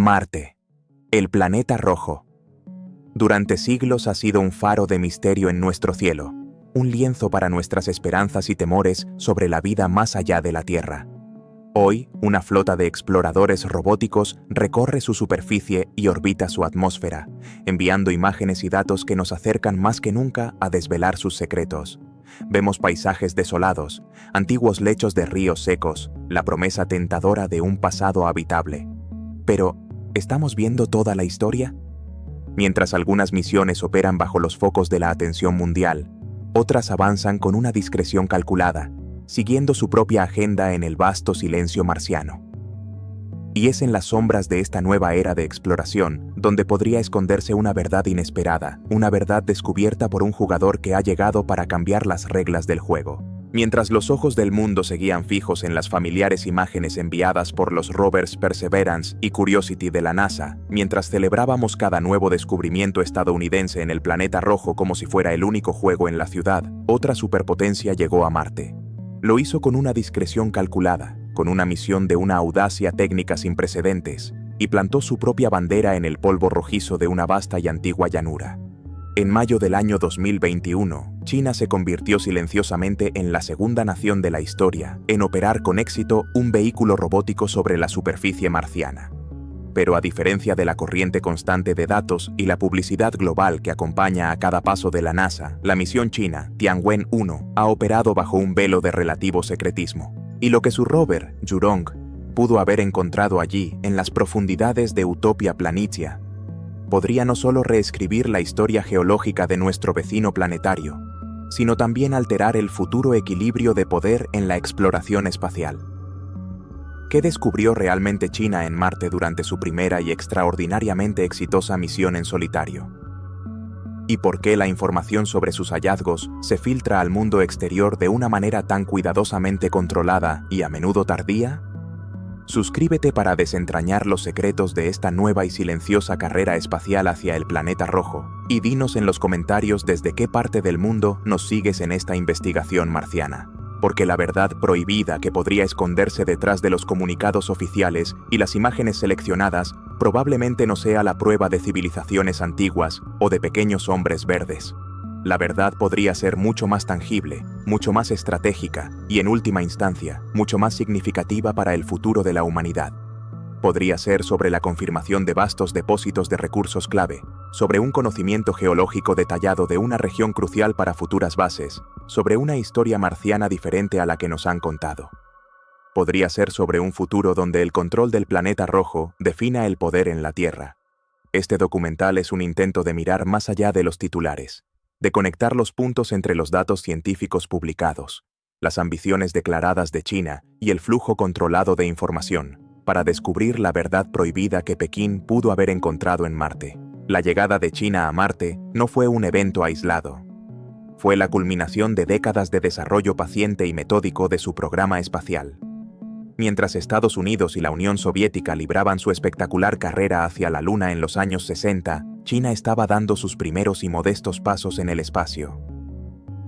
Marte, el planeta rojo. Durante siglos ha sido un faro de misterio en nuestro cielo, un lienzo para nuestras esperanzas y temores sobre la vida más allá de la Tierra. Hoy, una flota de exploradores robóticos recorre su superficie y orbita su atmósfera, enviando imágenes y datos que nos acercan más que nunca a desvelar sus secretos. Vemos paisajes desolados, antiguos lechos de ríos secos, la promesa tentadora de un pasado habitable. Pero, ¿estamos viendo toda la historia? Mientras algunas misiones operan bajo los focos de la atención mundial, otras avanzan con una discreción calculada, siguiendo su propia agenda en el vasto silencio marciano. Y es en las sombras de esta nueva era de exploración donde podría esconderse una verdad inesperada, una verdad descubierta por un jugador que ha llegado para cambiar las reglas del juego. Mientras los ojos del mundo seguían fijos en las familiares imágenes enviadas por los rovers Perseverance y Curiosity de la NASA, mientras celebrábamos cada nuevo descubrimiento estadounidense en el planeta rojo como si fuera el único juego en la ciudad, otra superpotencia llegó a Marte. Lo hizo con una discreción calculada, con una misión de una audacia técnica sin precedentes, y plantó su propia bandera en el polvo rojizo de una vasta y antigua llanura. En mayo del año 2021, China se convirtió silenciosamente en la segunda nación de la historia en operar con éxito un vehículo robótico sobre la superficie marciana. Pero a diferencia de la corriente constante de datos y la publicidad global que acompaña a cada paso de la NASA, la misión china Tianwen-1 ha operado bajo un velo de relativo secretismo. Y lo que su rover, Zhurong, pudo haber encontrado allí, en las profundidades de Utopia Planitia, podría no solo reescribir la historia geológica de nuestro vecino planetario, sino también alterar el futuro equilibrio de poder en la exploración espacial. ¿Qué descubrió realmente China en Marte durante su primera y extraordinariamente exitosa misión en solitario? ¿Y por qué la información sobre sus hallazgos se filtra al mundo exterior de una manera tan cuidadosamente controlada y a menudo tardía? Suscríbete para desentrañar los secretos de esta nueva y silenciosa carrera espacial hacia el planeta rojo, y dinos en los comentarios desde qué parte del mundo nos sigues en esta investigación marciana. Porque la verdad prohibida que podría esconderse detrás de los comunicados oficiales y las imágenes seleccionadas probablemente no sea la prueba de civilizaciones antiguas o de pequeños hombres verdes. La verdad podría ser mucho más tangible, mucho más estratégica y, en última instancia, mucho más significativa para el futuro de la humanidad. Podría ser sobre la confirmación de vastos depósitos de recursos clave, sobre un conocimiento geológico detallado de una región crucial para futuras bases, sobre una historia marciana diferente a la que nos han contado. Podría ser sobre un futuro donde el control del planeta rojo defina el poder en la Tierra. Este documental es un intento de mirar más allá de los titulares, de conectar los puntos entre los datos científicos publicados, las ambiciones declaradas de China y el flujo controlado de información, para descubrir la verdad prohibida que Pekín pudo haber encontrado en Marte. La llegada de China a Marte no fue un evento aislado. Fue la culminación de décadas de desarrollo paciente y metódico de su programa espacial. Mientras Estados Unidos y la Unión Soviética libraban su espectacular carrera hacia la Luna en los años 60, China estaba dando sus primeros y modestos pasos en el espacio.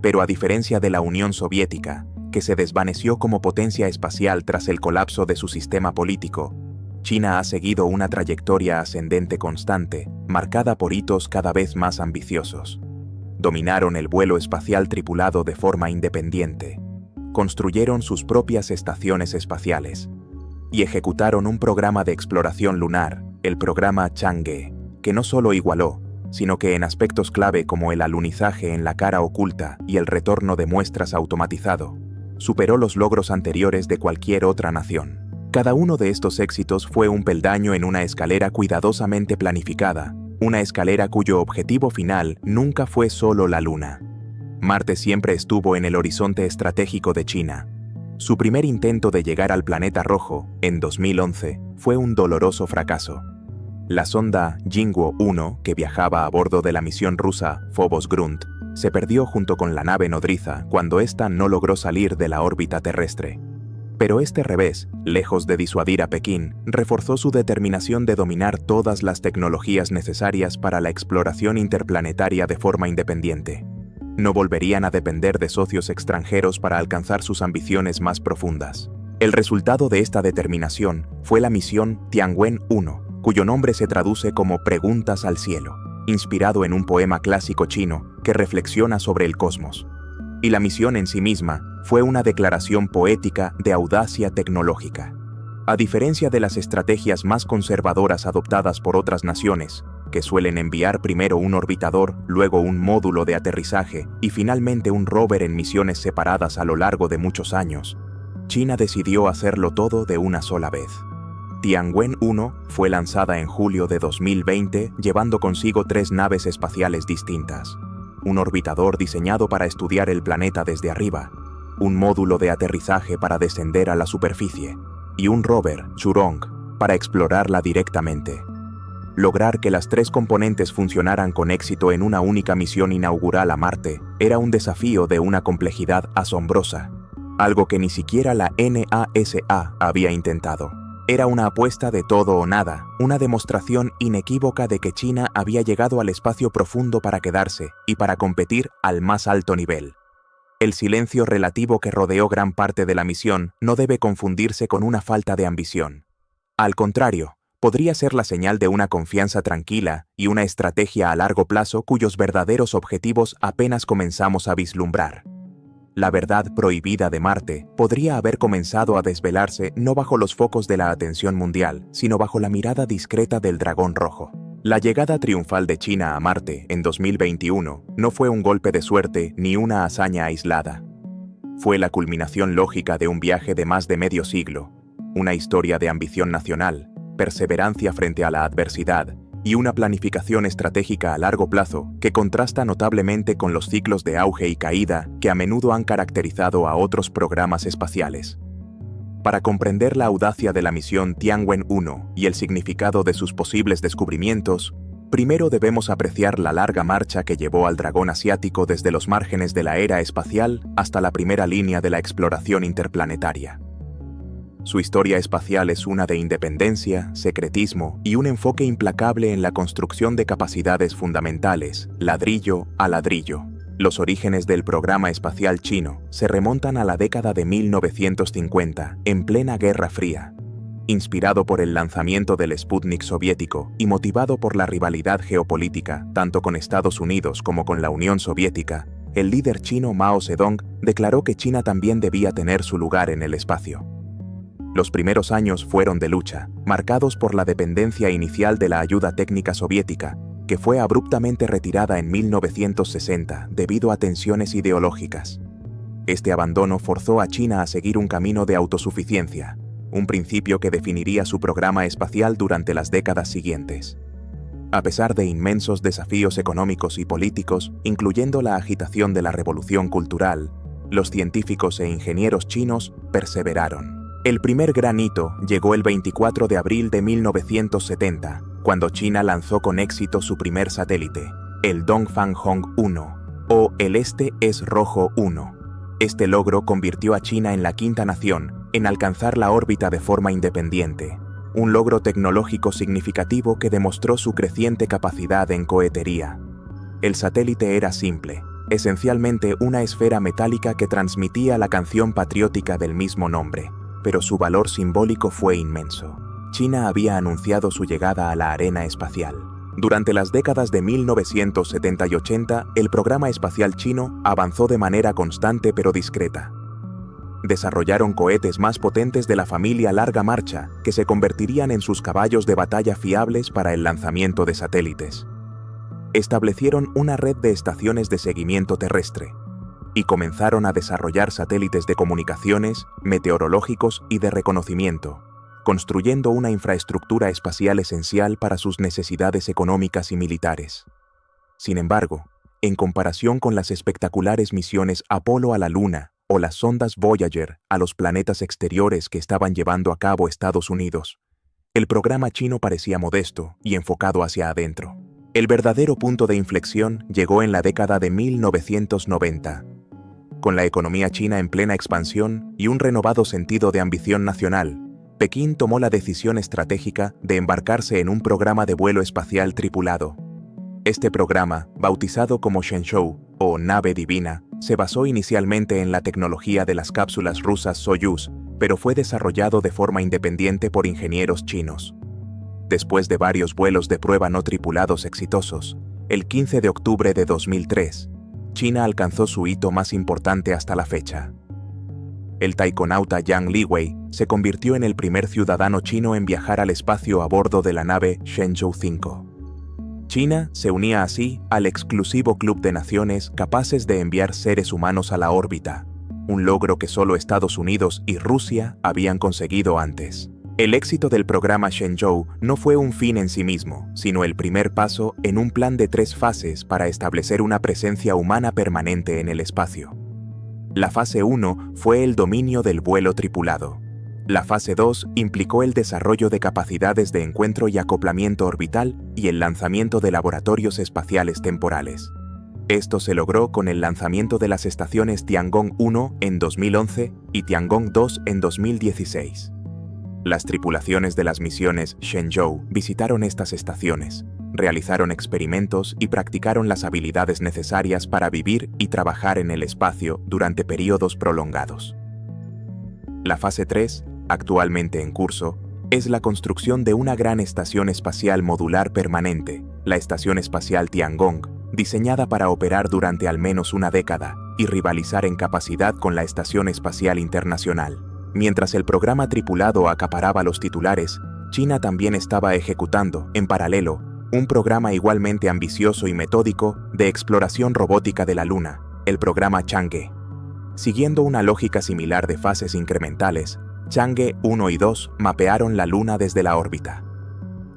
Pero a diferencia de la Unión Soviética, que se desvaneció como potencia espacial tras el colapso de su sistema político, China ha seguido una trayectoria ascendente constante, marcada por hitos cada vez más ambiciosos. Dominaron el vuelo espacial tripulado de forma independiente, construyeron sus propias estaciones espaciales y ejecutaron un programa de exploración lunar, el programa Chang'e, que no solo igualó, sino que en aspectos clave como el alunizaje en la cara oculta y el retorno de muestras automatizado, superó los logros anteriores de cualquier otra nación. Cada uno de estos éxitos fue un peldaño en una escalera cuidadosamente planificada, una escalera cuyo objetivo final nunca fue solo la Luna. Marte siempre estuvo en el horizonte estratégico de China. Su primer intento de llegar al planeta rojo, en 2011, fue un doloroso fracaso. La sonda Jingguo-1, que viajaba a bordo de la misión rusa Phobos-Grunt, se perdió junto con la nave nodriza cuando ésta no logró salir de la órbita terrestre. Pero este revés, lejos de disuadir a Pekín, reforzó su determinación de dominar todas las tecnologías necesarias para la exploración interplanetaria de forma independiente. No volverían a depender de socios extranjeros para alcanzar sus ambiciones más profundas. El resultado de esta determinación fue la misión Tianwen-1, cuyo nombre se traduce como Preguntas al cielo, inspirado en un poema clásico chino que reflexiona sobre el cosmos. Y la misión en sí misma fue una declaración poética de audacia tecnológica. A diferencia de las estrategias más conservadoras adoptadas por otras naciones, que suelen enviar primero un orbitador, luego un módulo de aterrizaje y finalmente un rover en misiones separadas a lo largo de muchos años, China decidió hacerlo todo de una sola vez. Tianwen-1 fue lanzada en julio de 2020 llevando consigo 3 naves espaciales distintas. Un orbitador diseñado para estudiar el planeta desde arriba, un módulo de aterrizaje para descender a la superficie y un rover, Zhurong, para explorarla directamente. Lograr que las 3 componentes funcionaran con éxito en una única misión inaugural a Marte era un desafío de una complejidad asombrosa, algo que ni siquiera la NASA había intentado. Era una apuesta de todo o nada, una demostración inequívoca de que China había llegado al espacio profundo para quedarse y para competir al más alto nivel. El silencio relativo que rodeó gran parte de la misión no debe confundirse con una falta de ambición. Al contrario, podría ser la señal de una confianza tranquila y una estrategia a largo plazo cuyos verdaderos objetivos apenas comenzamos a vislumbrar. La verdad prohibida de Marte podría haber comenzado a desvelarse no bajo los focos de la atención mundial, sino bajo la mirada discreta del dragón rojo. La llegada triunfal de China a Marte en 2021 no fue un golpe de suerte ni una hazaña aislada. Fue la culminación lógica de un viaje de más de medio siglo, una historia de ambición nacional, perseverancia frente a la adversidad y una planificación estratégica a largo plazo que contrasta notablemente con los ciclos de auge y caída que a menudo han caracterizado a otros programas espaciales. Para comprender la audacia de la misión Tianwen-1 y el significado de sus posibles descubrimientos, primero debemos apreciar la larga marcha que llevó al dragón asiático desde los márgenes de la era espacial hasta la primera línea de la exploración interplanetaria. Su historia espacial es una de independencia, secretismo y un enfoque implacable en la construcción de capacidades fundamentales, ladrillo a ladrillo. Los orígenes del programa espacial chino se remontan a la década de 1950, en plena Guerra Fría. Inspirado por el lanzamiento del Sputnik soviético y motivado por la rivalidad geopolítica tanto con Estados Unidos como con la Unión Soviética, el líder chino Mao Zedong declaró que China también debía tener su lugar en el espacio. Los primeros años fueron de lucha, marcados por la dependencia inicial de la ayuda técnica soviética, que fue abruptamente retirada en 1960 debido a tensiones ideológicas. Este abandono forzó a China a seguir un camino de autosuficiencia, un principio que definiría su programa espacial durante las décadas siguientes. A pesar de inmensos desafíos económicos y políticos, incluyendo la agitación de la revolución cultural, los científicos e ingenieros chinos perseveraron. El primer gran hito llegó el 24 de abril de 1970, cuando China lanzó con éxito su primer satélite, el Dongfang-Hong 1, o el Este es Rojo 1. Este logro convirtió a China en la quinta nación en alcanzar la órbita de forma independiente, un logro tecnológico significativo que demostró su creciente capacidad en cohetería. El satélite era simple, esencialmente una esfera metálica que transmitía la canción patriótica del mismo nombre, pero su valor simbólico fue inmenso. China había anunciado su llegada a la arena espacial. Durante las décadas de 1970 y 80, el programa espacial chino avanzó de manera constante pero discreta. Desarrollaron cohetes más potentes de la familia Larga Marcha, que se convertirían en sus caballos de batalla fiables para el lanzamiento de satélites. Establecieron una red de estaciones de seguimiento terrestre, y comenzaron a desarrollar satélites de comunicaciones, meteorológicos y de reconocimiento, construyendo una infraestructura espacial esencial para sus necesidades económicas y militares. Sin embargo, en comparación con las espectaculares misiones Apolo a la Luna o las sondas Voyager a los planetas exteriores que estaban llevando a cabo Estados Unidos, el programa chino parecía modesto y enfocado hacia adentro. El verdadero punto de inflexión llegó en la década de 1990, con la economía china en plena expansión y un renovado sentido de ambición nacional. Pekín tomó la decisión estratégica de embarcarse en un programa de vuelo espacial tripulado. Este programa, bautizado como Shenzhou o Nave Divina, se basó inicialmente en la tecnología de las cápsulas rusas Soyuz, pero fue desarrollado de forma independiente por ingenieros chinos. Después de varios vuelos de prueba no tripulados exitosos, el 15 de octubre de 2003, China alcanzó su hito más importante hasta la fecha. El taikonauta Yang Liwei se convirtió en el primer ciudadano chino en viajar al espacio a bordo de la nave Shenzhou 5. China se unía así al exclusivo club de naciones capaces de enviar seres humanos a la órbita, un logro que solo Estados Unidos y Rusia habían conseguido antes. El éxito del programa Shenzhou no fue un fin en sí mismo, sino el primer paso en un plan de 3 fases para establecer una presencia humana permanente en el espacio. La fase 1 fue el dominio del vuelo tripulado. La fase 2 implicó el desarrollo de capacidades de encuentro y acoplamiento orbital y el lanzamiento de laboratorios espaciales temporales. Esto se logró con el lanzamiento de las estaciones Tiangong 1 en 2011 y Tiangong 2 en 2016. Las tripulaciones de las misiones Shenzhou visitaron estas estaciones, realizaron experimentos y practicaron las habilidades necesarias para vivir y trabajar en el espacio durante periodos prolongados. La fase 3, actualmente en curso, es la construcción de una gran estación espacial modular permanente, la Estación Espacial Tiangong, diseñada para operar durante al menos una década y rivalizar en capacidad con la Estación Espacial Internacional. Mientras el programa tripulado acaparaba los titulares, China también estaba ejecutando, en paralelo, un programa igualmente ambicioso y metódico de exploración robótica de la Luna, el programa Chang'e. Siguiendo una lógica similar de fases incrementales, Chang'e 1 y 2 mapearon la Luna desde la órbita.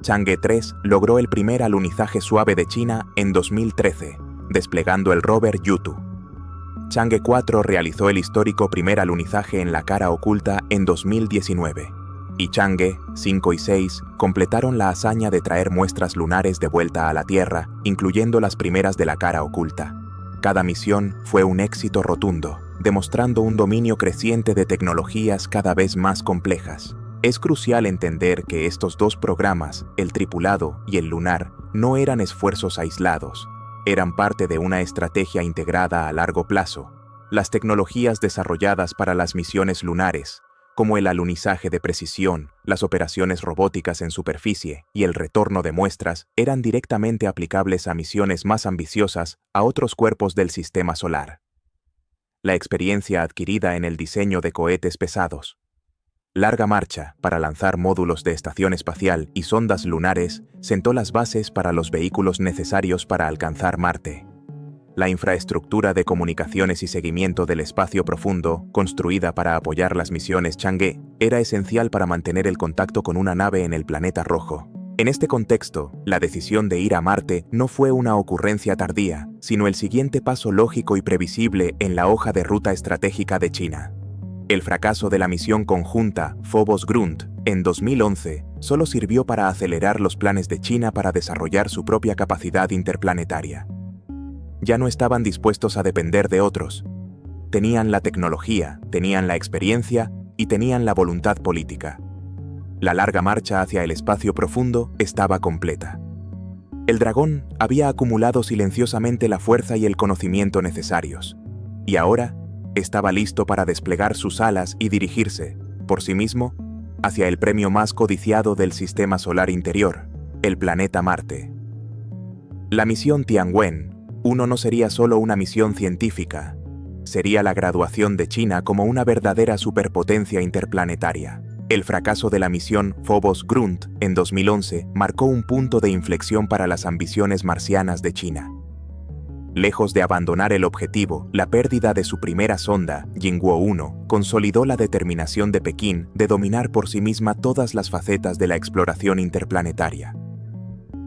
Chang'e 3 logró el primer alunizaje suave de China en 2013, desplegando el rover Yutu. Chang'e 4 realizó el histórico primer alunizaje en la cara oculta en 2019, y Chang'e 5 y 6 completaron la hazaña de traer muestras lunares de vuelta a la Tierra, incluyendo las primeras de la cara oculta. Cada misión fue un éxito rotundo, demostrando un dominio creciente de tecnologías cada vez más complejas. Es crucial entender que estos 2 programas, el tripulado y el lunar, no eran esfuerzos aislados, eran parte de una estrategia integrada a largo plazo. Las tecnologías desarrolladas para las misiones lunares, como el alunizaje de precisión, las operaciones robóticas en superficie y el retorno de muestras, eran directamente aplicables a misiones más ambiciosas a otros cuerpos del sistema solar. La experiencia adquirida en el diseño de cohetes pesados, larga marcha para lanzar módulos de estación espacial y sondas lunares sentó las bases para los vehículos necesarios para alcanzar Marte. La infraestructura de comunicaciones y seguimiento del espacio profundo, construida para apoyar las misiones Chang'e, era esencial para mantener el contacto con una nave en el planeta rojo. En este contexto, la decisión de ir a Marte no fue una ocurrencia tardía, sino el siguiente paso lógico y previsible en la hoja de ruta estratégica de China. El fracaso de la misión conjunta Phobos-Grunt en 2011 solo sirvió para acelerar los planes de China para desarrollar su propia capacidad interplanetaria. Ya no estaban dispuestos a depender de otros. Tenían la tecnología, tenían la experiencia y tenían la voluntad política. La larga marcha hacia el espacio profundo estaba completa. El dragón había acumulado silenciosamente la fuerza y el conocimiento necesarios, y ahora estaba listo para desplegar sus alas y dirigirse, por sí mismo, hacia el premio más codiciado del sistema solar interior, el planeta Marte. La misión Tianwen 1 no sería solo una misión científica, sería la graduación de China como una verdadera superpotencia interplanetaria. El fracaso de la misión Phobos-Grunt en 2011 marcó un punto de inflexión para las ambiciones marcianas de China. Lejos de abandonar el objetivo, la pérdida de su primera sonda, Jingguo-1, consolidó la determinación de Pekín de dominar por sí misma todas las facetas de la exploración interplanetaria.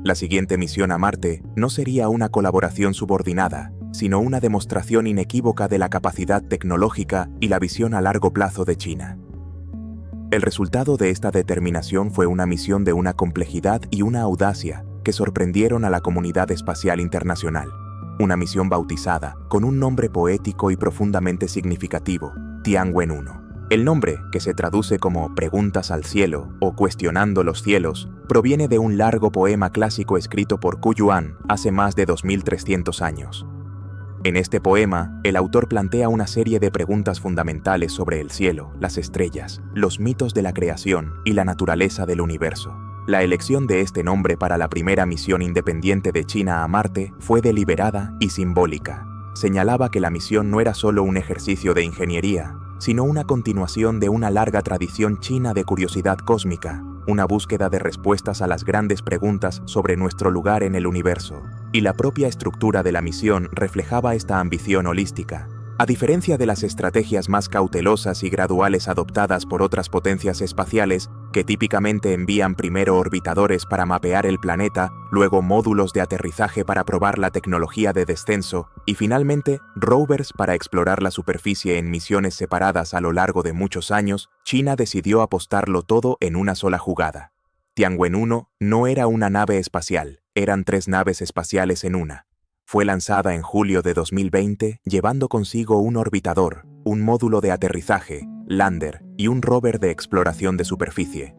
La siguiente misión a Marte no sería una colaboración subordinada, sino una demostración inequívoca de la capacidad tecnológica y la visión a largo plazo de China. El resultado de esta determinación fue una misión de una complejidad y una audacia que sorprendieron a la comunidad espacial internacional. Una misión bautizada con un nombre poético y profundamente significativo, Tianwen-1. El nombre, que se traduce como Preguntas al cielo o Cuestionando los cielos, proviene de un largo poema clásico escrito por Qu Yuan hace más de 2300 años. En este poema, el autor plantea una serie de preguntas fundamentales sobre el cielo, las estrellas, los mitos de la creación y la naturaleza del universo. La elección de este nombre para la primera misión independiente de China a Marte fue deliberada y simbólica. Señalaba que la misión no era solo un ejercicio de ingeniería, sino una continuación de una larga tradición china de curiosidad cósmica, una búsqueda de respuestas a las grandes preguntas sobre nuestro lugar en el universo. Y la propia estructura de la misión reflejaba esta ambición holística. A diferencia de las estrategias más cautelosas y graduales adoptadas por otras potencias espaciales, que típicamente envían primero orbitadores para mapear el planeta, luego módulos de aterrizaje para probar la tecnología de descenso, y finalmente rovers para explorar la superficie en misiones separadas a lo largo de muchos años, China decidió apostarlo todo en una sola jugada. Tianwen-1 no era una nave espacial, eran 3 naves espaciales en una. Fue lanzada en julio de 2020, llevando consigo un orbitador, un módulo de aterrizaje, lander y un rover de exploración de superficie.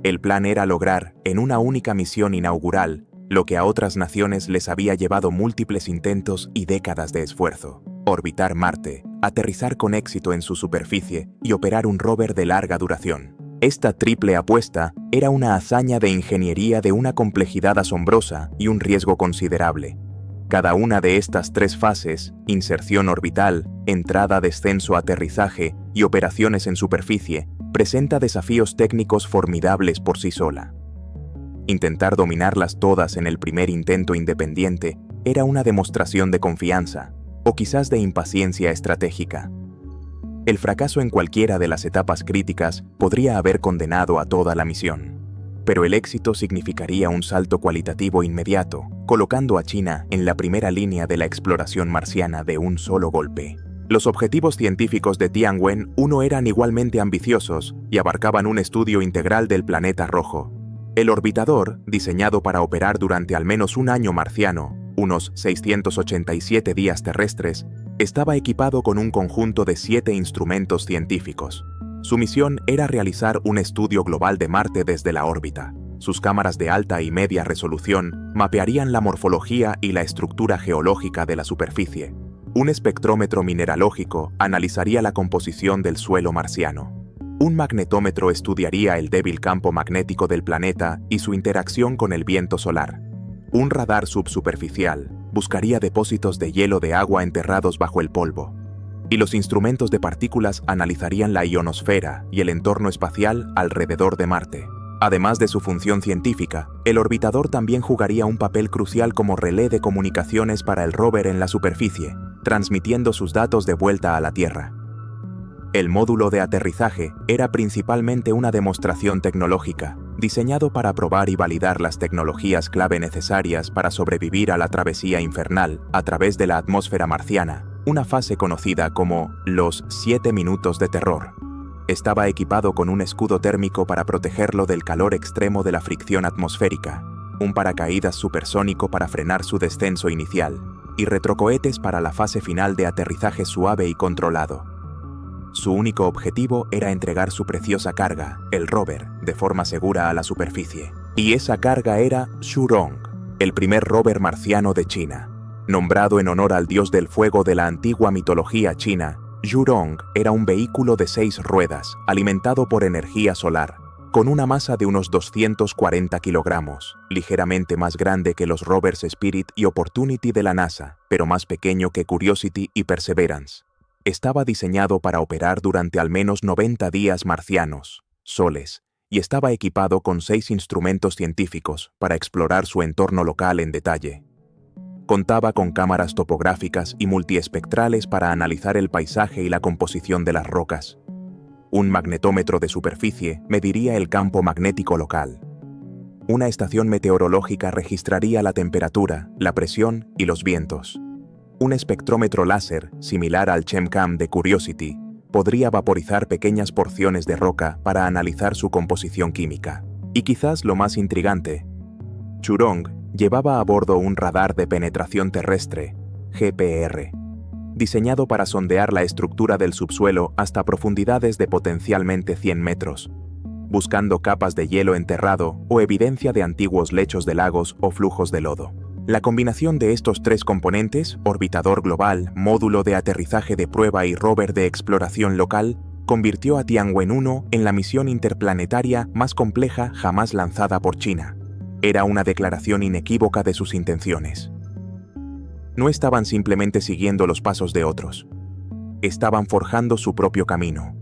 El plan era lograr, en una única misión inaugural, lo que a otras naciones les había llevado múltiples intentos y décadas de esfuerzo: orbitar Marte, aterrizar con éxito en su superficie y operar un rover de larga duración. Esta triple apuesta era una hazaña de ingeniería de una complejidad asombrosa y un riesgo considerable. Cada una de estas 3 fases, inserción orbital, entrada, descenso, aterrizaje y operaciones en superficie, presenta desafíos técnicos formidables por sí sola. Intentar dominarlas todas en el primer intento independiente era una demostración de confianza, o quizás de impaciencia estratégica. El fracaso en cualquiera de las etapas críticas podría haber condenado a toda la misión. Pero el éxito significaría un salto cualitativo inmediato, colocando a China en la primera línea de la exploración marciana de un solo golpe. Los objetivos científicos de Tianwen-1 eran igualmente ambiciosos y abarcaban un estudio integral del planeta rojo. El orbitador, diseñado para operar durante al menos un año marciano, unos 687 días terrestres, estaba equipado con un conjunto de 7 instrumentos científicos. Su misión era realizar un estudio global de Marte desde la órbita. Sus cámaras de alta y media resolución mapearían la morfología y la estructura geológica de la superficie. Un espectrómetro mineralógico analizaría la composición del suelo marciano. Un magnetómetro estudiaría el débil campo magnético del planeta y su interacción con el viento solar. Un radar subsuperficial buscaría depósitos de hielo de agua enterrados bajo el polvo. Y los instrumentos de partículas analizarían la ionosfera y el entorno espacial alrededor de Marte. Además de su función científica, el orbitador también jugaría un papel crucial como relé de comunicaciones para el rover en la superficie, transmitiendo sus datos de vuelta a la Tierra. El módulo de aterrizaje era principalmente una demostración tecnológica, diseñado para probar y validar las tecnologías clave necesarias para sobrevivir a la travesía infernal a través de la atmósfera marciana, una fase conocida como los 7 minutos de terror. Estaba equipado con un escudo térmico para protegerlo del calor extremo de la fricción atmosférica, un paracaídas supersónico para frenar su descenso inicial, y retrocohetes para la fase final de aterrizaje suave y controlado. Su único objetivo era entregar su preciosa carga, el rover, de forma segura a la superficie. Y esa carga era Zhurong, el primer rover marciano de China. Nombrado en honor al dios del fuego de la antigua mitología china, Zhurong era un vehículo de 6 ruedas, alimentado por energía solar, con una masa de unos 240 kilogramos, ligeramente más grande que los rovers Spirit y Opportunity de la NASA, pero más pequeño que Curiosity y Perseverance. Estaba diseñado para operar durante al menos 90 días marcianos, soles, y estaba equipado con 6 instrumentos científicos para explorar su entorno local en detalle. Contaba con cámaras topográficas y multiespectrales para analizar el paisaje y la composición de las rocas. Un magnetómetro de superficie mediría el campo magnético local. Una estación meteorológica registraría la temperatura, la presión y los vientos. Un espectrómetro láser, similar al ChemCam de Curiosity, podría vaporizar pequeñas porciones de roca para analizar su composición química. Y quizás lo más intrigante, Zhurong llevaba a bordo un radar de penetración terrestre, GPR, diseñado para sondear la estructura del subsuelo hasta profundidades de potencialmente 100 metros, buscando capas de hielo enterrado o evidencia de antiguos lechos de lagos o flujos de lodo. La combinación de estos 3 componentes, orbitador global, módulo de aterrizaje de prueba y rover de exploración local, convirtió a Tianwen-1 en la misión interplanetaria más compleja jamás lanzada por China. Era una declaración inequívoca de sus intenciones. No estaban simplemente siguiendo los pasos de otros. Estaban forjando su propio camino,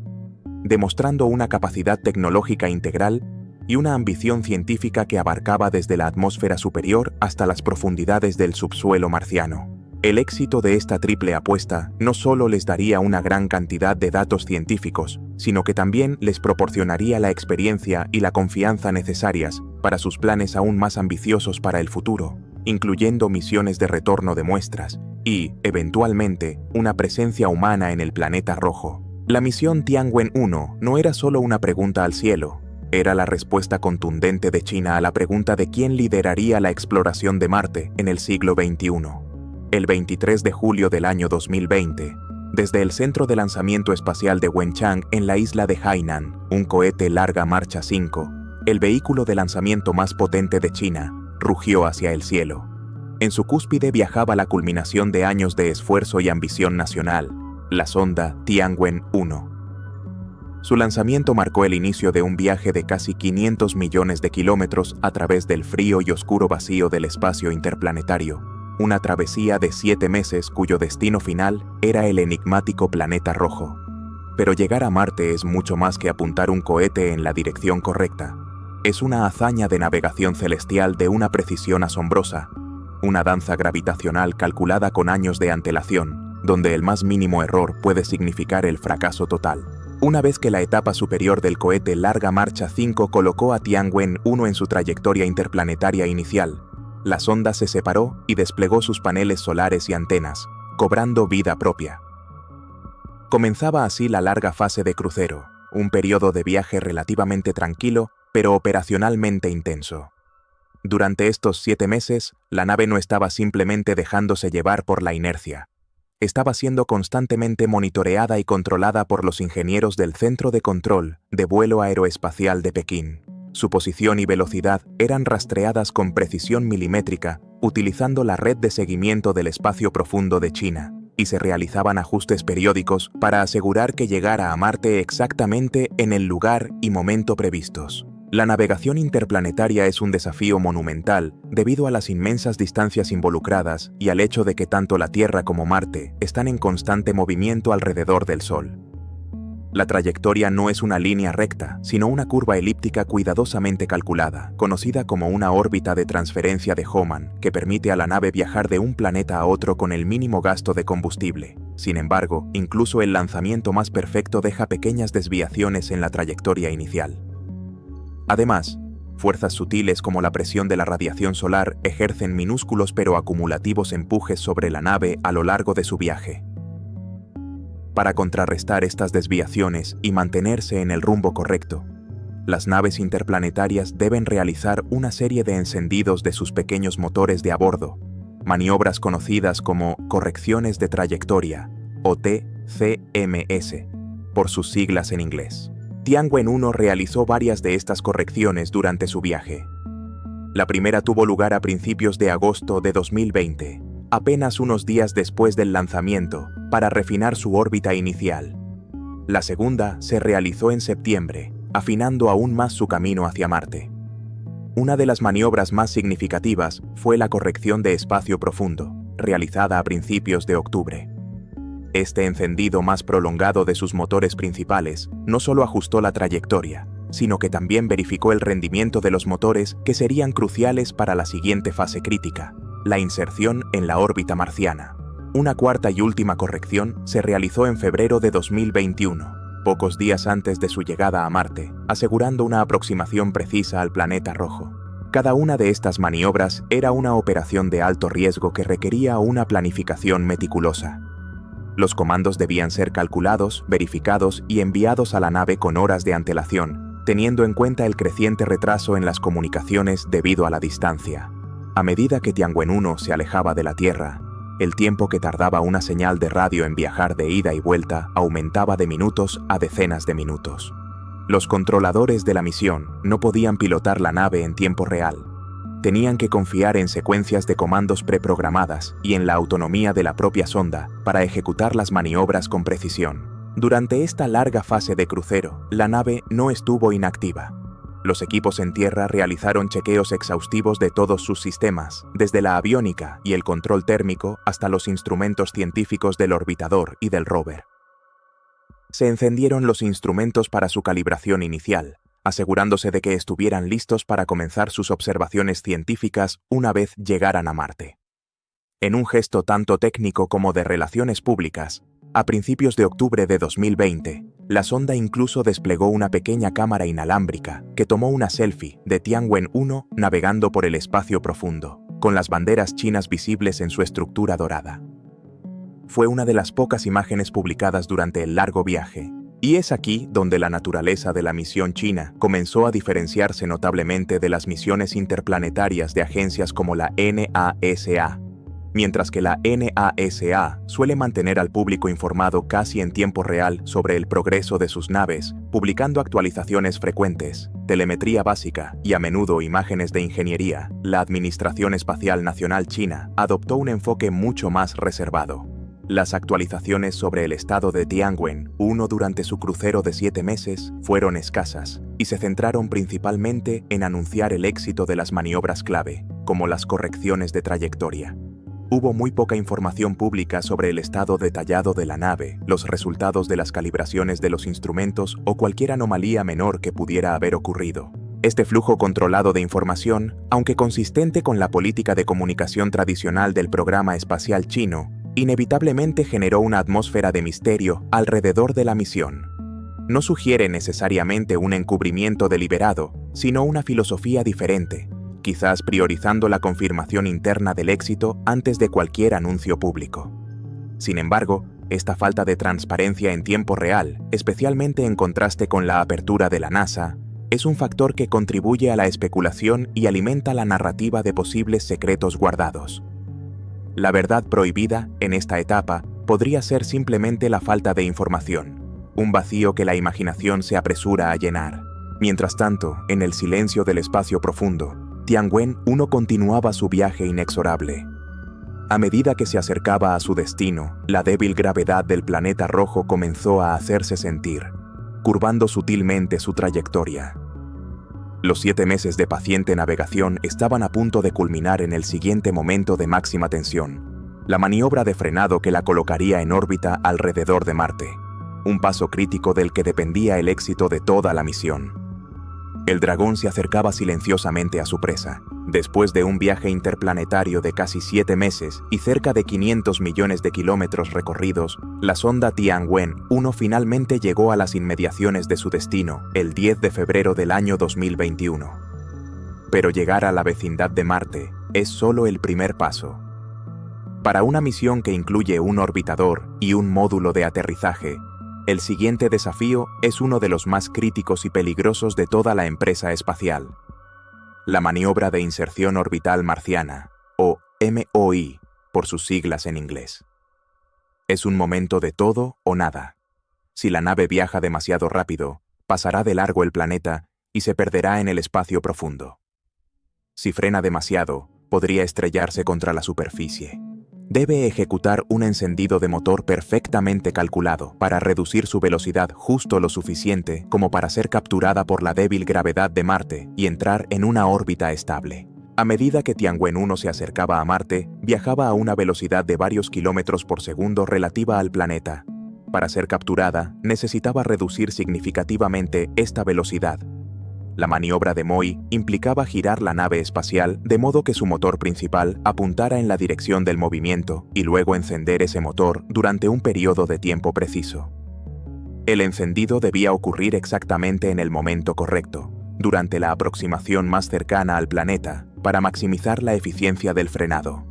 demostrando una capacidad tecnológica integral y una ambición científica que abarcaba desde la atmósfera superior hasta las profundidades del subsuelo marciano. El éxito de esta triple apuesta no solo les daría una gran cantidad de datos científicos, sino que también les proporcionaría la experiencia y la confianza necesarias para sus planes aún más ambiciosos para el futuro, incluyendo misiones de retorno de muestras y, eventualmente, una presencia humana en el planeta rojo. La misión Tianwen-1 no era solo una pregunta al cielo, era la respuesta contundente de China a la pregunta de quién lideraría la exploración de Marte en el siglo XXI. El 23 de julio del año 2020, desde el Centro de Lanzamiento Espacial de Wenchang en la isla de Hainan, un cohete Larga Marcha 5, el vehículo de lanzamiento más potente de China, rugió hacia el cielo. En su cúspide viajaba la culminación de años de esfuerzo y ambición nacional, la sonda Tianwen-1. Su lanzamiento marcó el inicio de un viaje de casi 500 millones de kilómetros a través del frío y oscuro vacío del espacio interplanetario, una travesía de 7 meses cuyo destino final era el enigmático planeta rojo. Pero llegar a Marte es mucho más que apuntar un cohete en la dirección correcta. Es una hazaña de navegación celestial de una precisión asombrosa, una danza gravitacional calculada con años de antelación, donde el más mínimo error puede significar el fracaso total. Una vez que la etapa superior del cohete Larga Marcha 5 colocó a Tianwen-1 en su trayectoria interplanetaria inicial, la sonda se separó y desplegó sus paneles solares y antenas, cobrando vida propia. Comenzaba así la larga fase de crucero, un periodo de viaje relativamente tranquilo, pero operacionalmente intenso. Durante estos 7 meses, la nave no estaba simplemente dejándose llevar por la inercia. Estaba siendo constantemente monitoreada y controlada por los ingenieros del Centro de Control de Vuelo Aeroespacial de Pekín. Su posición y velocidad eran rastreadas con precisión milimétrica, utilizando la red de seguimiento del espacio profundo de China, y se realizaban ajustes periódicos para asegurar que llegara a Marte exactamente en el lugar y momento previstos. La navegación interplanetaria es un desafío monumental debido a las inmensas distancias involucradas y al hecho de que tanto la Tierra como Marte están en constante movimiento alrededor del Sol. La trayectoria no es una línea recta, sino una curva elíptica cuidadosamente calculada, conocida como una órbita de transferencia de Hohmann, que permite a la nave viajar de un planeta a otro con el mínimo gasto de combustible. Sin embargo, incluso el lanzamiento más perfecto deja pequeñas desviaciones en la trayectoria inicial. Además, fuerzas sutiles como la presión de la radiación solar ejercen minúsculos pero acumulativos empujes sobre la nave a lo largo de su viaje. Para contrarrestar estas desviaciones y mantenerse en el rumbo correcto, las naves interplanetarias deben realizar una serie de encendidos de sus pequeños motores de a bordo, maniobras conocidas como correcciones de trayectoria, o TCMS, por sus siglas en inglés. Tianwen-1 realizó varias de estas correcciones durante su viaje. La primera tuvo lugar a principios de agosto de 2020, apenas unos días después del lanzamiento, para refinar su órbita inicial. La segunda se realizó en septiembre, afinando aún más su camino hacia Marte. Una de las maniobras más significativas fue la corrección de espacio profundo, realizada a principios de octubre. Este encendido más prolongado de sus motores principales no solo ajustó la trayectoria, sino que también verificó el rendimiento de los motores que serían cruciales para la siguiente fase crítica, la inserción en la órbita marciana. Una cuarta y última corrección se realizó en febrero de 2021, pocos días antes de su llegada a Marte, asegurando una aproximación precisa al planeta rojo. Cada una de estas maniobras era una operación de alto riesgo que requería una planificación meticulosa. Los comandos debían ser calculados, verificados y enviados a la nave con horas de antelación, teniendo en cuenta el creciente retraso en las comunicaciones debido a la distancia. A medida que Tianwen-1 se alejaba de la Tierra, el tiempo que tardaba una señal de radio en viajar de ida y vuelta aumentaba de minutos a decenas de minutos. Los controladores de la misión no podían pilotar la nave en tiempo real. Tenían que confiar en secuencias de comandos preprogramadas y en la autonomía de la propia sonda para ejecutar las maniobras con precisión. Durante esta larga fase de crucero, la nave no estuvo inactiva. Los equipos en tierra realizaron chequeos exhaustivos de todos sus sistemas, desde la aviónica y el control térmico hasta los instrumentos científicos del orbitador y del rover. Se encendieron los instrumentos para su calibración inicial, asegurándose de que estuvieran listos para comenzar sus observaciones científicas una vez llegaran a Marte. En un gesto tanto técnico como de relaciones públicas, a principios de octubre de 2020, la sonda incluso desplegó una pequeña cámara inalámbrica que tomó una selfie de Tianwen-1 navegando por el espacio profundo, con las banderas chinas visibles en su estructura dorada. Fue una de las pocas imágenes publicadas durante el largo viaje, y es aquí donde la naturaleza de la misión china comenzó a diferenciarse notablemente de las misiones interplanetarias de agencias como la NASA. Mientras que la NASA suele mantener al público informado casi en tiempo real sobre el progreso de sus naves, publicando actualizaciones frecuentes, telemetría básica y a menudo imágenes de ingeniería, la Administración Espacial Nacional China adoptó un enfoque mucho más reservado. Las actualizaciones sobre el estado de Tianwen-1 durante su crucero de 7 meses fueron escasas y se centraron principalmente en anunciar el éxito de las maniobras clave, como las correcciones de trayectoria. Hubo muy poca información pública sobre el estado detallado de la nave, los resultados de las calibraciones de los instrumentos o cualquier anomalía menor que pudiera haber ocurrido. Este flujo controlado de información, aunque consistente con la política de comunicación tradicional del programa espacial chino, inevitablemente generó una atmósfera de misterio alrededor de la misión. No sugiere necesariamente un encubrimiento deliberado, sino una filosofía diferente, quizás priorizando la confirmación interna del éxito antes de cualquier anuncio público. Sin embargo, esta falta de transparencia en tiempo real, especialmente en contraste con la apertura de la NASA, es un factor que contribuye a la especulación y alimenta la narrativa de posibles secretos guardados. La verdad prohibida, en esta etapa, podría ser simplemente la falta de información, un vacío que la imaginación se apresura a llenar. Mientras tanto, en el silencio del espacio profundo, Tianwen-1 continuaba su viaje inexorable. A medida que se acercaba a su destino, la débil gravedad del planeta rojo comenzó a hacerse sentir, curvando sutilmente su trayectoria. Los 7 meses de paciente navegación estaban a punto de culminar en el siguiente momento de máxima tensión, la maniobra de frenado que la colocaría en órbita alrededor de Marte, un paso crítico del que dependía el éxito de toda la misión. El dragón se acercaba silenciosamente a su presa. Después de un viaje interplanetario de casi 7 meses y cerca de 500 millones de kilómetros recorridos, la sonda Tianwen-1 finalmente llegó a las inmediaciones de su destino el 10 de febrero del año 2021. Pero llegar a la vecindad de Marte es solo el primer paso. Para una misión que incluye un orbitador y un módulo de aterrizaje, el siguiente desafío es uno de los más críticos y peligrosos de toda la empresa espacial. La maniobra de inserción orbital marciana, o MOI, por sus siglas en inglés. Es un momento de todo o nada. Si la nave viaja demasiado rápido, pasará de largo el planeta y se perderá en el espacio profundo. Si frena demasiado, podría estrellarse contra la superficie. Debe ejecutar un encendido de motor perfectamente calculado para reducir su velocidad justo lo suficiente como para ser capturada por la débil gravedad de Marte y entrar en una órbita estable. A medida que Tianwen-1 se acercaba a Marte, viajaba a una velocidad de varios kilómetros por segundo relativa al planeta. Para ser capturada, necesitaba reducir significativamente esta velocidad. La maniobra de MOI implicaba girar la nave espacial de modo que su motor principal apuntara en la dirección del movimiento y luego encender ese motor durante un periodo de tiempo preciso. El encendido debía ocurrir exactamente en el momento correcto, durante la aproximación más cercana al planeta, para maximizar la eficiencia del frenado.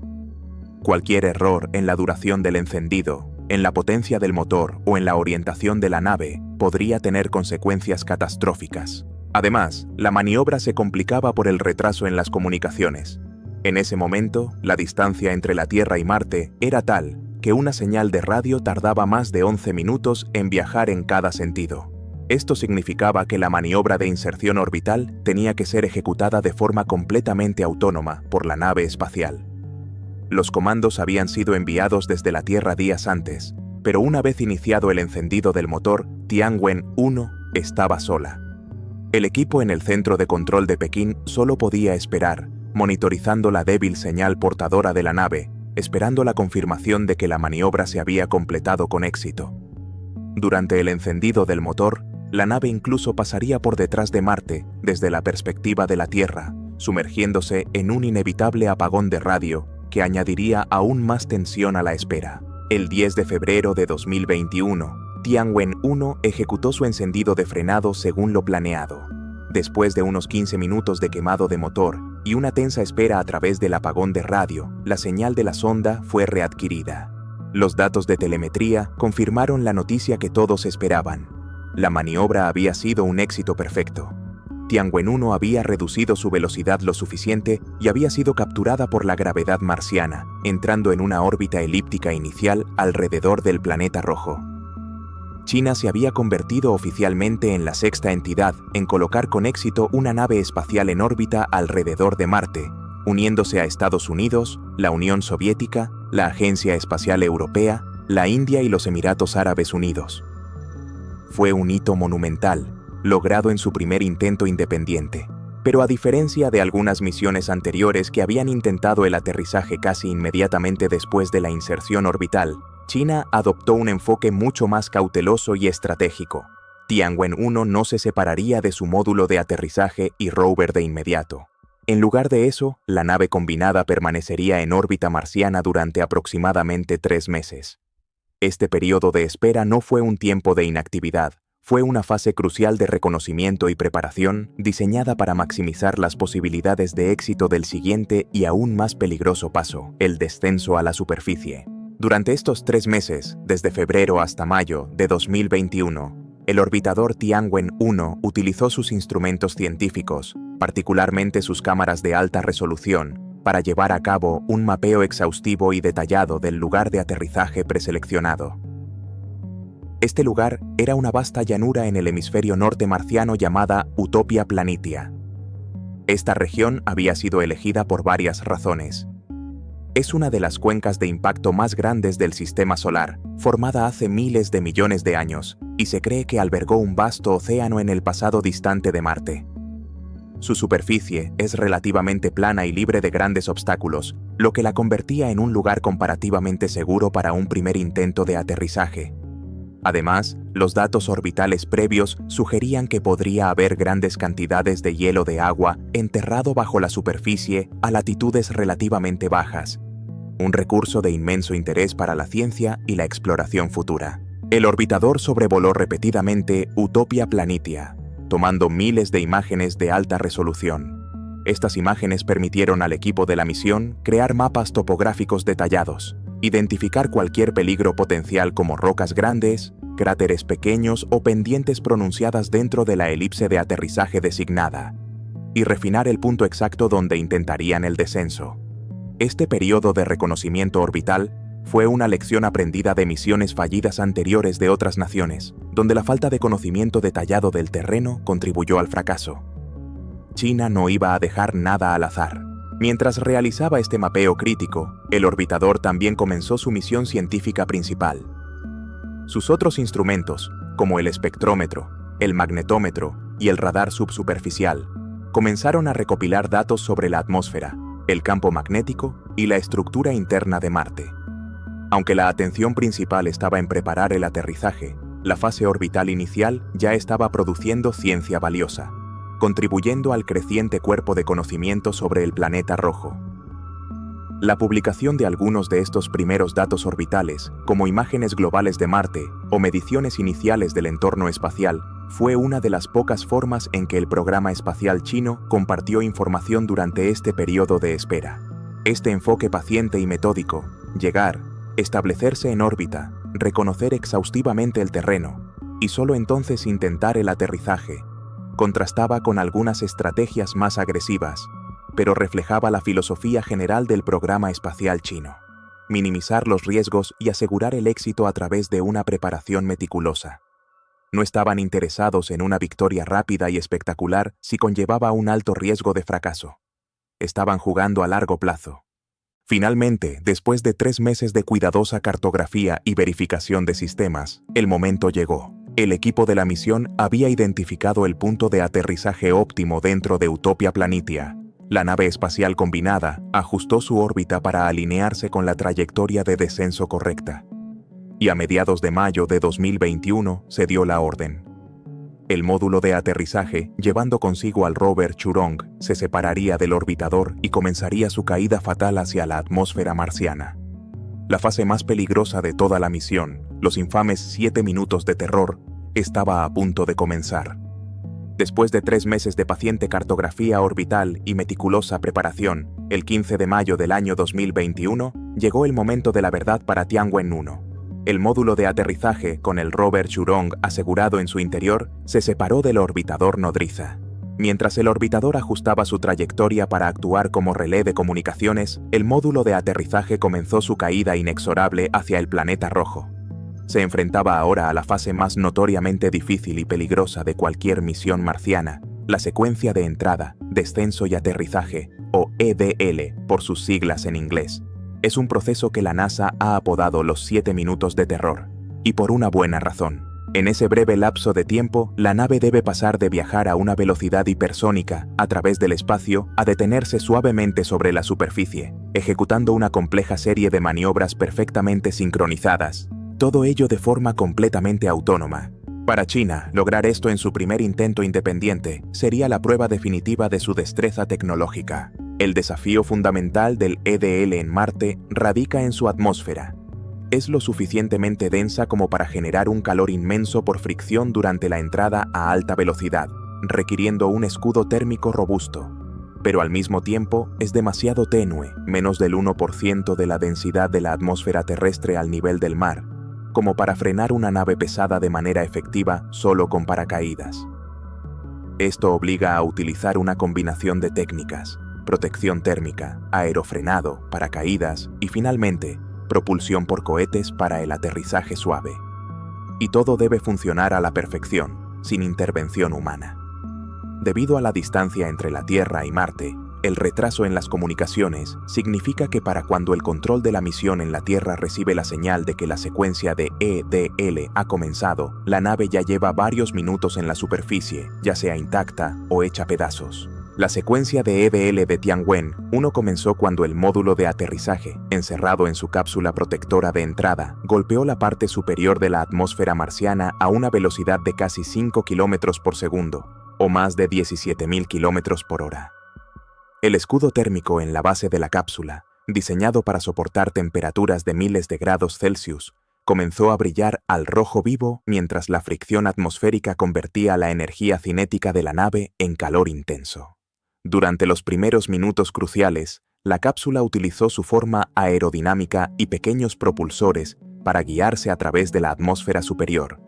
Cualquier error en la duración del encendido, en la potencia del motor o en la orientación de la nave podría tener consecuencias catastróficas. Además, la maniobra se complicaba por el retraso en las comunicaciones. En ese momento, la distancia entre la Tierra y Marte era tal que una señal de radio tardaba más de 11 minutos en viajar en cada sentido. Esto significaba que la maniobra de inserción orbital tenía que ser ejecutada de forma completamente autónoma por la nave espacial. Los comandos habían sido enviados desde la Tierra días antes, Pero una vez iniciado el encendido del motor, Tianwen-1 estaba sola. El equipo en el centro de control de Pekín solo podía esperar, monitorizando la débil señal portadora de la nave, esperando la confirmación de que la maniobra se había completado con éxito. Durante el encendido del motor, la nave incluso pasaría por detrás de Marte desde la perspectiva de la Tierra, sumergiéndose en un inevitable apagón de radio que añadiría aún más tensión a la espera. El 10 de febrero de 2021, Tianwen-1 ejecutó su encendido de frenado según lo planeado. Después de unos 15 minutos de quemado de motor y una tensa espera a través del apagón de radio, la señal de la sonda fue readquirida. Los datos de telemetría confirmaron la noticia que todos esperaban. La maniobra había sido un éxito perfecto. Tianwen-1 había reducido su velocidad lo suficiente y había sido capturada por la gravedad marciana, entrando en una órbita elíptica inicial alrededor del planeta rojo. China se había convertido oficialmente en la sexta entidad en colocar con éxito una nave espacial en órbita alrededor de Marte, uniéndose a Estados Unidos, la Unión Soviética, la Agencia Espacial Europea, la India y los Emiratos Árabes Unidos. Fue un hito monumental, logrado en su primer intento independiente. Pero a diferencia de algunas misiones anteriores que habían intentado el aterrizaje casi inmediatamente después de la inserción orbital, China adoptó un enfoque mucho más cauteloso y estratégico. Tianwen-1 no se separaría de su módulo de aterrizaje y rover de inmediato. En lugar de eso, la nave combinada permanecería en órbita marciana durante aproximadamente 3 meses. Este periodo de espera no fue un tiempo de inactividad, fue una fase crucial de reconocimiento y preparación diseñada para maximizar las posibilidades de éxito del siguiente y aún más peligroso paso, el descenso a la superficie. Durante estos 3 meses, desde febrero hasta mayo de 2021, el orbitador Tianwen-1 utilizó sus instrumentos científicos, particularmente sus cámaras de alta resolución, para llevar a cabo un mapeo exhaustivo y detallado del lugar de aterrizaje preseleccionado. Este lugar era una vasta llanura en el hemisferio norte marciano llamada Utopia Planitia. Esta región había sido elegida por varias razones. Es una de las cuencas de impacto más grandes del sistema solar, formada hace miles de millones de años, y se cree que albergó un vasto océano en el pasado distante de Marte. Su superficie es relativamente plana y libre de grandes obstáculos, lo que la convertía en un lugar comparativamente seguro para un primer intento de aterrizaje. Además, los datos orbitales previos sugerían que podría haber grandes cantidades de hielo de agua enterrado bajo la superficie a latitudes relativamente bajas, un recurso de inmenso interés para la ciencia y la exploración futura. El orbitador sobrevoló repetidamente Utopia Planitia, tomando miles de imágenes de alta resolución. Estas imágenes permitieron al equipo de la misión crear mapas topográficos detallados, identificar cualquier peligro potencial como rocas grandes, cráteres pequeños o pendientes pronunciadas dentro de la elipse de aterrizaje designada, y refinar el punto exacto donde intentarían el descenso. Este periodo de reconocimiento orbital fue una lección aprendida de misiones fallidas anteriores de otras naciones, donde la falta de conocimiento detallado del terreno contribuyó al fracaso. China no iba a dejar nada al azar. Mientras realizaba este mapeo crítico, el orbitador también comenzó su misión científica principal. Sus otros instrumentos, como el espectrómetro, el magnetómetro y el radar subsuperficial, comenzaron a recopilar datos sobre la atmósfera, el campo magnético y la estructura interna de Marte. Aunque la atención principal estaba en preparar el aterrizaje, la fase orbital inicial ya estaba produciendo ciencia valiosa, contribuyendo al creciente cuerpo de conocimiento sobre el planeta rojo. La publicación de algunos de estos primeros datos orbitales, como imágenes globales de Marte o mediciones iniciales del entorno espacial, fue una de las pocas formas en que el programa espacial chino compartió información durante este periodo de espera. Este enfoque paciente y metódico, llegar, establecerse en órbita, reconocer exhaustivamente el terreno, y solo entonces intentar el aterrizaje, contrastaba con algunas estrategias más agresivas, pero reflejaba la filosofía general del programa espacial chino: minimizar los riesgos y asegurar el éxito a través de una preparación meticulosa. No estaban interesados en una victoria rápida y espectacular si conllevaba un alto riesgo de fracaso. Estaban jugando a largo plazo. Finalmente, después de 3 meses de cuidadosa cartografía y verificación de sistemas, el momento llegó. El equipo de la misión había identificado el punto de aterrizaje óptimo dentro de Utopia Planitia. La nave espacial combinada ajustó su órbita para alinearse con la trayectoria de descenso correcta. Y a mediados de mayo de 2021 se dio la orden. El módulo de aterrizaje, llevando consigo al rover Churong, se separaría del orbitador y comenzaría su caída fatal hacia la atmósfera marciana. La fase más peligrosa de toda la misión, los infames 7 minutos de terror, estaba a punto de comenzar. Después de 3 meses de paciente cartografía orbital y meticulosa preparación, el 15 de mayo del año 2021, llegó el momento de la verdad para Tianwen-1. El módulo de aterrizaje, con el rover Churong asegurado en su interior, se separó del orbitador nodriza. Mientras el orbitador ajustaba su trayectoria para actuar como relé de comunicaciones, el módulo de aterrizaje comenzó su caída inexorable hacia el planeta rojo. Se enfrentaba ahora a la fase más notoriamente difícil y peligrosa de cualquier misión marciana, la secuencia de entrada, descenso y aterrizaje, o EDL, por sus siglas en inglés. Es un proceso que la NASA ha apodado los 7 minutos de terror, y por una buena razón. En ese breve lapso de tiempo, la nave debe pasar de viajar a una velocidad hipersónica a través del espacio a detenerse suavemente sobre la superficie, ejecutando una compleja serie de maniobras perfectamente sincronizadas. Todo ello de forma completamente autónoma. Para China, lograr esto en su primer intento independiente sería la prueba definitiva de su destreza tecnológica. El desafío fundamental del EDL en Marte radica en su atmósfera. Es lo suficientemente densa como para generar un calor inmenso por fricción durante la entrada a alta velocidad, requiriendo un escudo térmico robusto. Pero al mismo tiempo es demasiado tenue, menos del 1% de la densidad de la atmósfera terrestre al nivel del mar, como para frenar una nave pesada de manera efectiva solo con paracaídas. Esto obliga a utilizar una combinación de técnicas: protección térmica, aerofrenado, paracaídas y finalmente, propulsión por cohetes para el aterrizaje suave. Y todo debe funcionar a la perfección, sin intervención humana. Debido a la distancia entre la Tierra y Marte, el retraso en las comunicaciones significa que para cuando el control de la misión en la Tierra recibe la señal de que la secuencia de EDL ha comenzado, la nave ya lleva varios minutos en la superficie, ya sea intacta o hecha pedazos. La secuencia de EDL de Tianwen-1 comenzó cuando el módulo de aterrizaje, encerrado en su cápsula protectora de entrada, golpeó la parte superior de la atmósfera marciana a una velocidad de casi 5 km por segundo, o más de 17.000 km por hora. El escudo térmico en la base de la cápsula, diseñado para soportar temperaturas de miles de grados Celsius, comenzó a brillar al rojo vivo mientras la fricción atmosférica convertía la energía cinética de la nave en calor intenso. Durante los primeros minutos cruciales, la cápsula utilizó su forma aerodinámica y pequeños propulsores para guiarse a través de la atmósfera superior,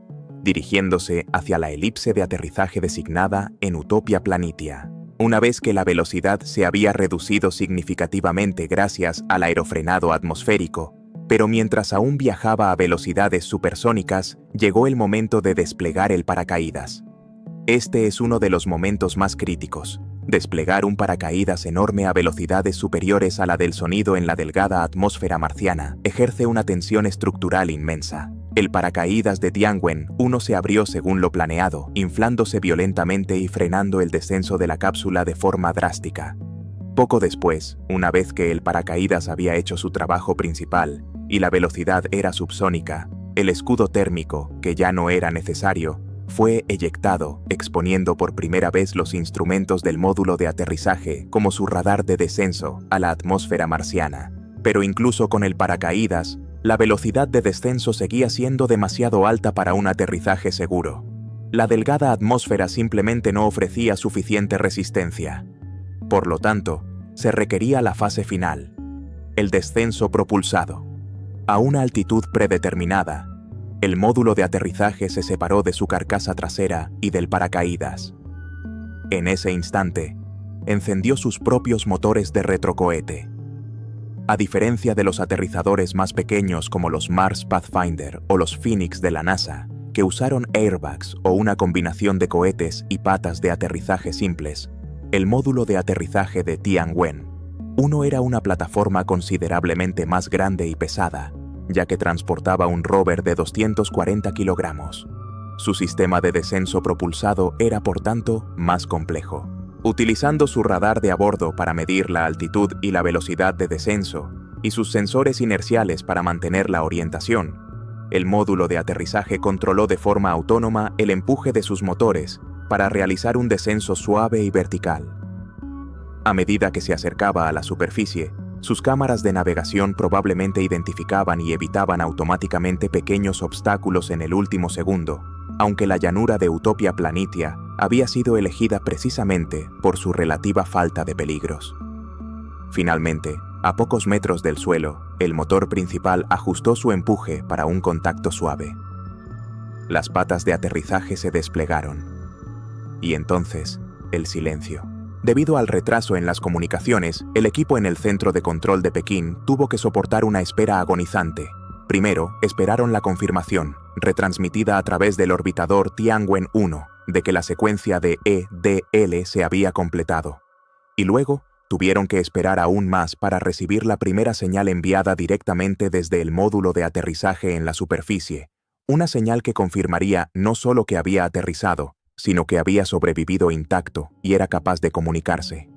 dirigiéndose hacia la elipse de aterrizaje designada en Utopia Planitia. Una vez que la velocidad se había reducido significativamente gracias al aerofrenado atmosférico, pero mientras aún viajaba a velocidades supersónicas, llegó el momento de desplegar el paracaídas. Este es uno de los momentos más críticos. Desplegar un paracaídas enorme a velocidades superiores a la del sonido en la delgada atmósfera marciana ejerce una tensión estructural inmensa. El paracaídas de Tianwen-1 se abrió según lo planeado, inflándose violentamente y frenando el descenso de la cápsula de forma drástica. Poco después, una vez que el paracaídas había hecho su trabajo principal y la velocidad era subsónica, el escudo térmico, que ya no era necesario, fue eyectado, exponiendo por primera vez los instrumentos del módulo de aterrizaje como su radar de descenso a la atmósfera marciana. Pero incluso con el paracaídas, la velocidad de descenso seguía siendo demasiado alta para un aterrizaje seguro. La delgada atmósfera simplemente no ofrecía suficiente resistencia. Por lo tanto, se requería la fase final, el descenso propulsado. A una altitud predeterminada, el módulo de aterrizaje se separó de su carcasa trasera y del paracaídas. En ese instante, encendió sus propios motores de retrocohete. A diferencia de los aterrizadores más pequeños como los Mars Pathfinder o los Phoenix de la NASA, que usaron airbags o una combinación de cohetes y patas de aterrizaje simples, el módulo de aterrizaje de Tianwen Uno era una plataforma considerablemente más grande y pesada, ya que transportaba un rover de 240 kilogramos. Su sistema de descenso propulsado era, por tanto, más complejo. Utilizando su radar de a bordo para medir la altitud y la velocidad de descenso, y sus sensores inerciales para mantener la orientación, el módulo de aterrizaje controló de forma autónoma el empuje de sus motores para realizar un descenso suave y vertical. A medida que se acercaba a la superficie, sus cámaras de navegación probablemente identificaban y evitaban automáticamente pequeños obstáculos en el último segundo, aunque la llanura de Utopia Planitia había sido elegida precisamente por su relativa falta de peligros. Finalmente, a pocos metros del suelo, el motor principal ajustó su empuje para un contacto suave. Las patas de aterrizaje se desplegaron. Y entonces, el silencio. Debido al retraso en las comunicaciones, el equipo en el centro de control de Pekín tuvo que soportar una espera agonizante. Primero, esperaron la confirmación, retransmitida a través del orbitador Tianwen-1, de que la secuencia de EDL se había completado. Y luego, tuvieron que esperar aún más para recibir la primera señal enviada directamente desde el módulo de aterrizaje en la superficie, una señal que confirmaría no solo que había aterrizado, sino que había sobrevivido intacto y era capaz de comunicarse.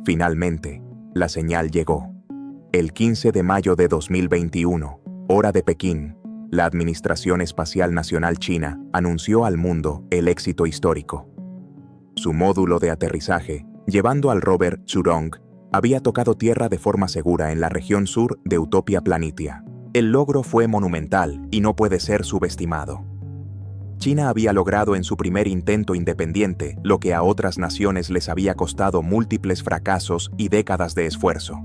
Finalmente, la señal llegó. El 15 de mayo de 2021, hora de Pekín, la Administración Espacial Nacional China anunció al mundo el éxito histórico. Su módulo de aterrizaje, llevando al rover Churong, había tocado tierra de forma segura en la región sur de Utopia Planitia. El logro fue monumental y no puede ser subestimado. China había logrado en su primer intento independiente lo que a otras naciones les había costado múltiples fracasos y décadas de esfuerzo.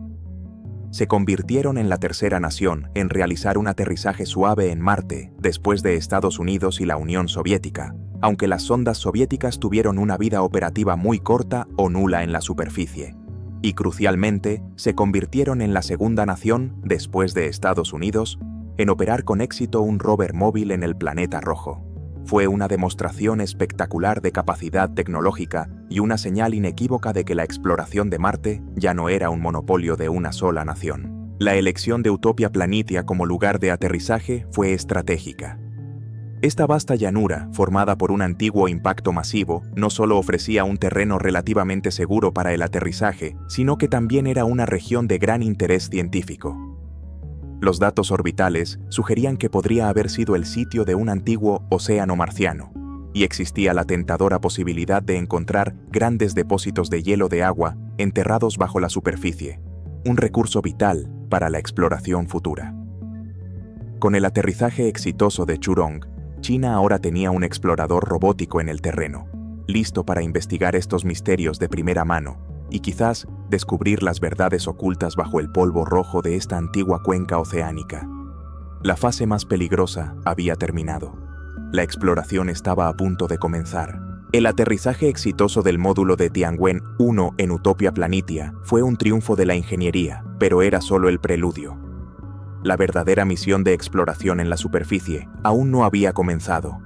Se convirtieron en la tercera nación en realizar un aterrizaje suave en Marte después de Estados Unidos y la Unión Soviética, aunque las sondas soviéticas tuvieron una vida operativa muy corta o nula en la superficie. Y crucialmente, se convirtieron en la segunda nación, después de Estados Unidos, en operar con éxito un rover móvil en el planeta rojo. Fue una demostración espectacular de capacidad tecnológica y una señal inequívoca de que la exploración de Marte ya no era un monopolio de una sola nación. La elección de Utopia Planitia como lugar de aterrizaje fue estratégica. Esta vasta llanura, formada por un antiguo impacto masivo, no solo ofrecía un terreno relativamente seguro para el aterrizaje, sino que también era una región de gran interés científico. Los datos orbitales sugerían que podría haber sido el sitio de un antiguo océano marciano, y existía la tentadora posibilidad de encontrar grandes depósitos de hielo de agua enterrados bajo la superficie, un recurso vital para la exploración futura. Con el aterrizaje exitoso de Churong, China ahora tenía un explorador robótico en el terreno, listo para investigar estos misterios de primera mano y quizás descubrir las verdades ocultas bajo el polvo rojo de esta antigua cuenca oceánica. La fase más peligrosa había terminado. La exploración estaba a punto de comenzar. El aterrizaje exitoso del módulo de Tianwen-1 en Utopia Planitia fue un triunfo de la ingeniería, pero era solo el preludio. La verdadera misión de exploración en la superficie aún no había comenzado.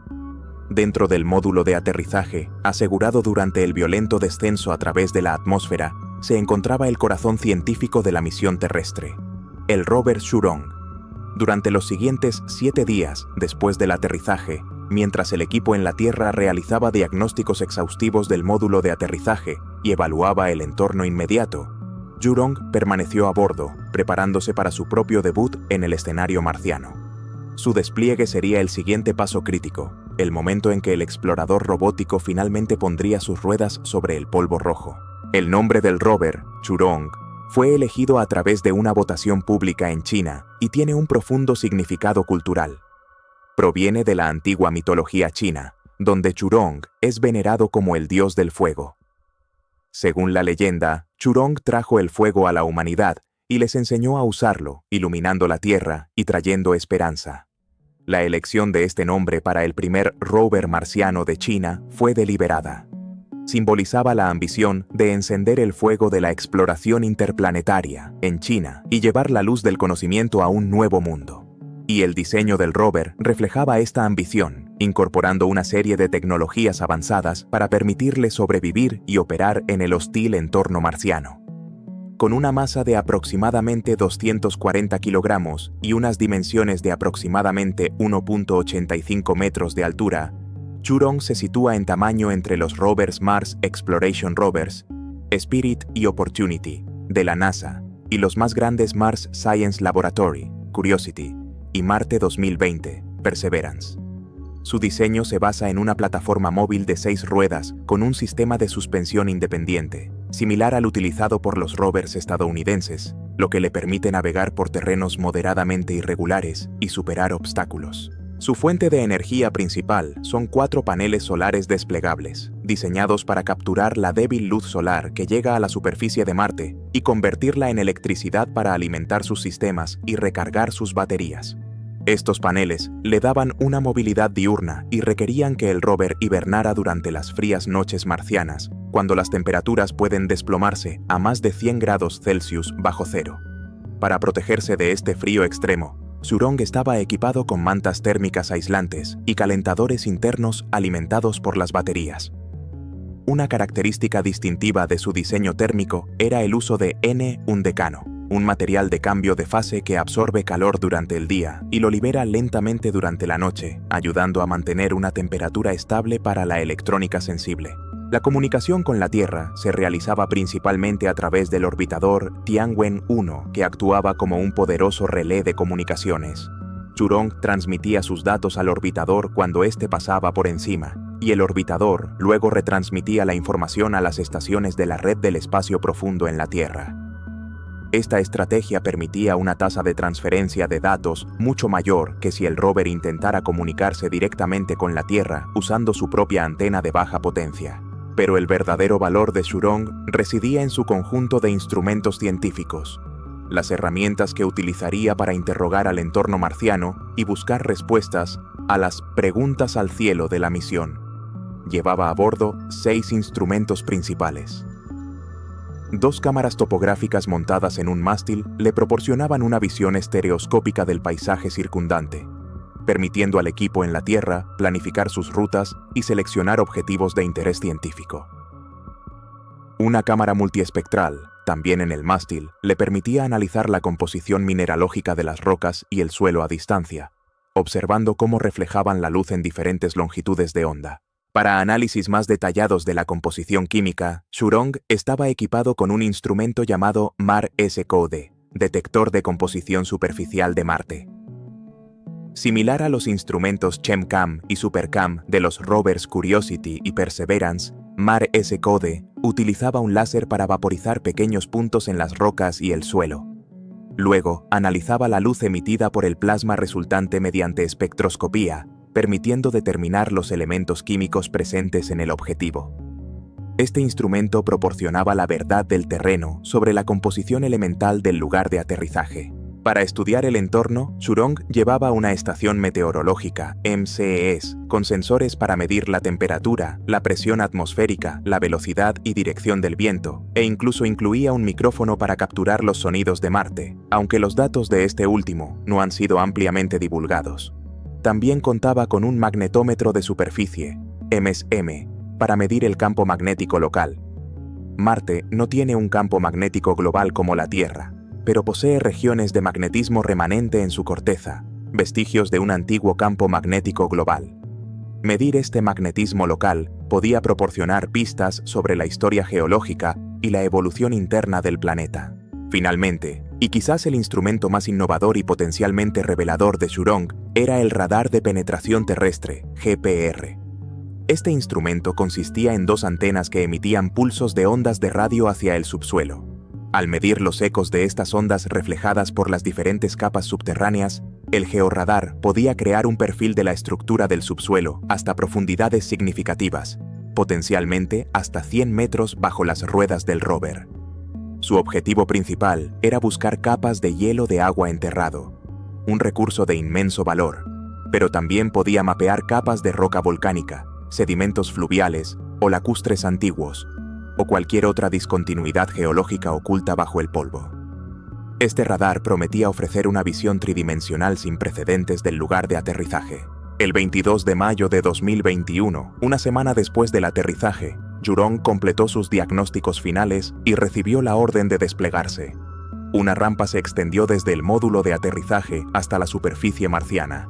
Dentro del módulo de aterrizaje, asegurado durante el violento descenso a través de la atmósfera, se encontraba el corazón científico de la misión terrestre, el rover Churong. Durante los siguientes 7 días después del aterrizaje, mientras el equipo en la Tierra realizaba diagnósticos exhaustivos del módulo de aterrizaje y evaluaba el entorno inmediato, Churong permaneció a bordo, preparándose para su propio debut en el escenario marciano. Su despliegue sería el siguiente paso crítico, el momento en que el explorador robótico finalmente pondría sus ruedas sobre el polvo rojo. El nombre del rover, Churong, fue elegido a través de una votación pública en China y tiene un profundo significado cultural. Proviene de la antigua mitología china, donde Churong es venerado como el dios del fuego. Según la leyenda, Churong trajo el fuego a la humanidad y les enseñó a usarlo, iluminando la Tierra y trayendo esperanza. La elección de este nombre para el primer rover marciano de China fue deliberada. Simbolizaba la ambición de encender el fuego de la exploración interplanetaria en China y llevar la luz del conocimiento a un nuevo mundo. Y el diseño del rover reflejaba esta ambición, incorporando una serie de tecnologías avanzadas para permitirle sobrevivir y operar en el hostil entorno marciano. Con una masa de aproximadamente 240 kilogramos y unas dimensiones de aproximadamente 1.85 metros de altura, Zhurong se sitúa en tamaño entre los rovers Mars Exploration Rovers, Spirit y Opportunity, de la NASA, y los más grandes Mars Science Laboratory, Curiosity, y Marte 2020, Perseverance. Su diseño se basa en una plataforma móvil de 6 ruedas con un sistema de suspensión independiente, similar al utilizado por los rovers estadounidenses, lo que le permite navegar por terrenos moderadamente irregulares y superar obstáculos. Su fuente de energía principal son 4 paneles solares desplegables, diseñados para capturar la débil luz solar que llega a la superficie de Marte y convertirla en electricidad para alimentar sus sistemas y recargar sus baterías. Estos paneles le daban una movilidad diurna y requerían que el rover hibernara durante las frías noches marcianas, cuando las temperaturas pueden desplomarse a más de 100 grados Celsius bajo cero. Para protegerse de este frío extremo, Zhurong estaba equipado con mantas térmicas aislantes y calentadores internos alimentados por las baterías. Una característica distintiva de su diseño térmico era el uso de N1 decano, un material de cambio de fase que absorbe calor durante el día y lo libera lentamente durante la noche, ayudando a mantener una temperatura estable para la electrónica sensible. La comunicación con la Tierra se realizaba principalmente a través del orbitador Tianwen-1, que actuaba como un poderoso relé de comunicaciones. Zhurong transmitía sus datos al orbitador cuando éste pasaba por encima, y el orbitador luego retransmitía la información a las estaciones de la red del espacio profundo en la Tierra. Esta estrategia permitía una tasa de transferencia de datos mucho mayor que si el rover intentara comunicarse directamente con la Tierra usando su propia antena de baja potencia. Pero el verdadero valor de Zhurong residía en su conjunto de instrumentos científicos, las herramientas que utilizaría para interrogar al entorno marciano y buscar respuestas a las preguntas al cielo de la misión. Llevaba a bordo 6 instrumentos principales. 2 cámaras topográficas montadas en un mástil le proporcionaban una visión estereoscópica del paisaje circundante, permitiendo al equipo en la Tierra planificar sus rutas y seleccionar objetivos de interés científico. Una cámara multiespectral, también en el mástil, le permitía analizar la composición mineralógica de las rocas y el suelo a distancia, observando cómo reflejaban la luz en diferentes longitudes de onda. Para análisis más detallados de la composición química, Zhurong estaba equipado con un instrumento llamado MAR-SCODE, detector de composición superficial de Marte. Similar a los instrumentos ChemCam y SuperCam de los rovers Curiosity y Perseverance, MAR-SCODE utilizaba un láser para vaporizar pequeños puntos en las rocas y el suelo. Luego, analizaba la luz emitida por el plasma resultante mediante espectroscopía, permitiendo determinar los elementos químicos presentes en el objetivo. Este instrumento proporcionaba la verdad del terreno sobre la composición elemental del lugar de aterrizaje. Para estudiar el entorno, Zhurong llevaba una estación meteorológica, MCES, con sensores para medir la temperatura, la presión atmosférica, la velocidad y dirección del viento, e incluso incluía un micrófono para capturar los sonidos de Marte, aunque los datos de este último no han sido ampliamente divulgados. También contaba con un magnetómetro de superficie, MSM, para medir el campo magnético local. Marte no tiene un campo magnético global como la Tierra, pero posee regiones de magnetismo remanente en su corteza, vestigios de un antiguo campo magnético global. Medir este magnetismo local podía proporcionar pistas sobre la historia geológica y la evolución interna del planeta. Finalmente, y quizás el instrumento más innovador y potencialmente revelador de Zhurong, era el radar de penetración terrestre, GPR. Este instrumento consistía en 2 antenas que emitían pulsos de ondas de radio hacia el subsuelo. Al medir los ecos de estas ondas reflejadas por las diferentes capas subterráneas, el georradar podía crear un perfil de la estructura del subsuelo hasta profundidades significativas, potencialmente hasta 100 metros bajo las ruedas del rover. Su objetivo principal era buscar capas de hielo de agua enterrado, un recurso de inmenso valor, pero también podía mapear capas de roca volcánica, sedimentos fluviales o lacustres antiguos, o cualquier otra discontinuidad geológica oculta bajo el polvo. Este radar prometía ofrecer una visión tridimensional sin precedentes del lugar de aterrizaje. El 22 de mayo de 2021, una semana después del aterrizaje, Jurong completó sus diagnósticos finales y recibió la orden de desplegarse. Una rampa se extendió desde el módulo de aterrizaje hasta la superficie marciana.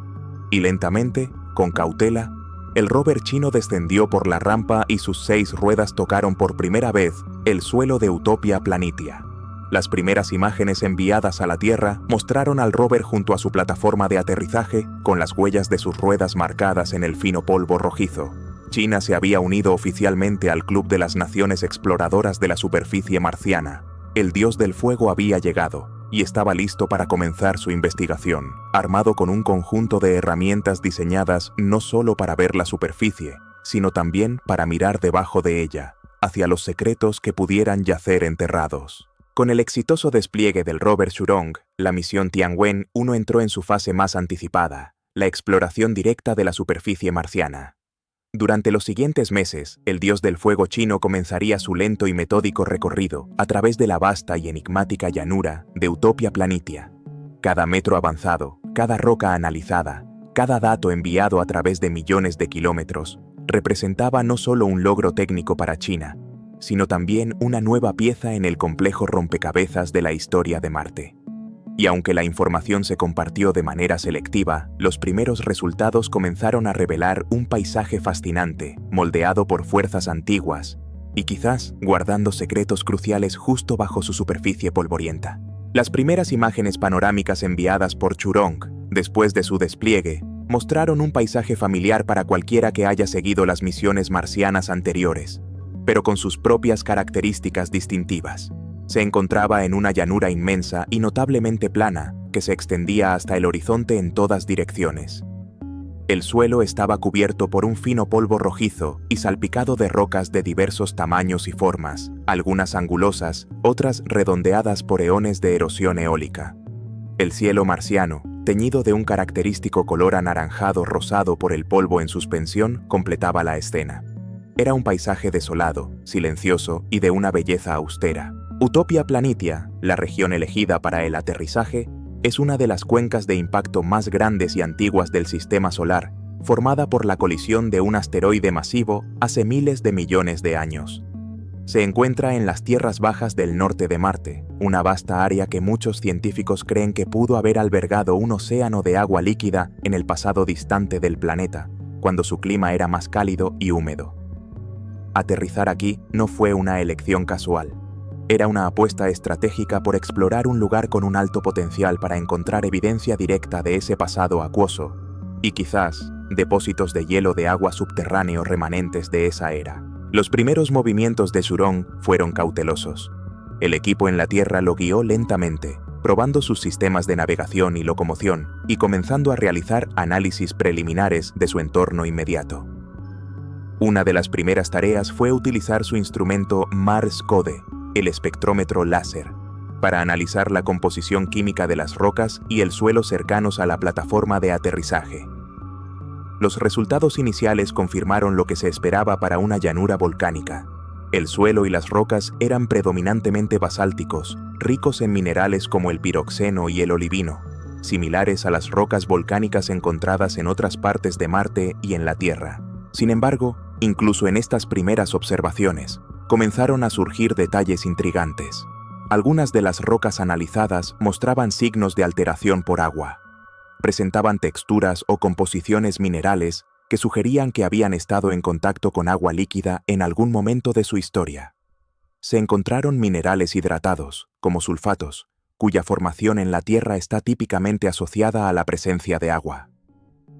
Y lentamente, con cautela, el rover chino descendió por la rampa y sus 6 ruedas tocaron por primera vez el suelo de Utopia Planitia. Las primeras imágenes enviadas a la Tierra mostraron al rover junto a su plataforma de aterrizaje con las huellas de sus ruedas marcadas en el fino polvo rojizo. China se había unido oficialmente al Club de las Naciones Exploradoras de la Superficie Marciana. El dios del fuego había llegado y estaba listo para comenzar su investigación, armado con un conjunto de herramientas diseñadas no solo para ver la superficie, sino también para mirar debajo de ella, hacia los secretos que pudieran yacer enterrados. Con el exitoso despliegue del rover Jurong, la misión Tianwen-1 entró en su fase más anticipada, la exploración directa de la superficie marciana. Durante los siguientes meses, el dios del fuego chino comenzaría su lento y metódico recorrido a través de la vasta y enigmática llanura de Utopia Planitia. Cada metro avanzado, cada roca analizada, cada dato enviado a través de millones de kilómetros, representaba no solo un logro técnico para China, sino también una nueva pieza en el complejo rompecabezas de la historia de Marte. Y aunque la información se compartió de manera selectiva, los primeros resultados comenzaron a revelar un paisaje fascinante, moldeado por fuerzas antiguas, y quizás guardando secretos cruciales justo bajo su superficie polvorienta. Las primeras imágenes panorámicas enviadas por Jurong, después de su despliegue, mostraron un paisaje familiar para cualquiera que haya seguido las misiones marcianas anteriores, pero con sus propias características distintivas. Se encontraba en una llanura inmensa y notablemente plana que se extendía hasta el horizonte en todas direcciones. El suelo estaba cubierto por un fino polvo rojizo y salpicado de rocas de diversos tamaños y formas, algunas angulosas, otras redondeadas por eones de erosión eólica. El cielo marciano, teñido de un característico color anaranjado rosado por el polvo en suspensión, completaba la escena. Era un paisaje desolado, silencioso y de una belleza austera. Utopia Planitia, la región elegida para el aterrizaje, es una de las cuencas de impacto más grandes y antiguas del Sistema Solar, formada por la colisión de un asteroide masivo hace miles de millones de años. Se encuentra en las tierras bajas del norte de Marte, una vasta área que muchos científicos creen que pudo haber albergado un océano de agua líquida en el pasado distante del planeta, cuando su clima era más cálido y húmedo. Aterrizar aquí no fue una elección casual. Era una apuesta estratégica por explorar un lugar con un alto potencial para encontrar evidencia directa de ese pasado acuoso y quizás depósitos de hielo de agua subterráneo remanentes de esa era. Los primeros movimientos de Jurong fueron cautelosos. El equipo en la Tierra lo guió lentamente, probando sus sistemas de navegación y locomoción y comenzando a realizar análisis preliminares de su entorno inmediato. Una de las primeras tareas fue utilizar su instrumento Mars-Code, el espectrómetro láser, para analizar la composición química de las rocas y el suelo cercanos a la plataforma de aterrizaje. Los resultados iniciales confirmaron lo que se esperaba para una llanura volcánica. El suelo y las rocas eran predominantemente basálticos, ricos en minerales como el piroxeno y el olivino, similares a las rocas volcánicas encontradas en otras partes de Marte y en la Tierra. Sin embargo, incluso en estas primeras observaciones, comenzaron a surgir detalles intrigantes. Algunas de las rocas analizadas mostraban signos de alteración por agua. Presentaban texturas o composiciones minerales que sugerían que habían estado en contacto con agua líquida en algún momento de su historia. Se encontraron minerales hidratados, como sulfatos, cuya formación en la Tierra está típicamente asociada a la presencia de agua.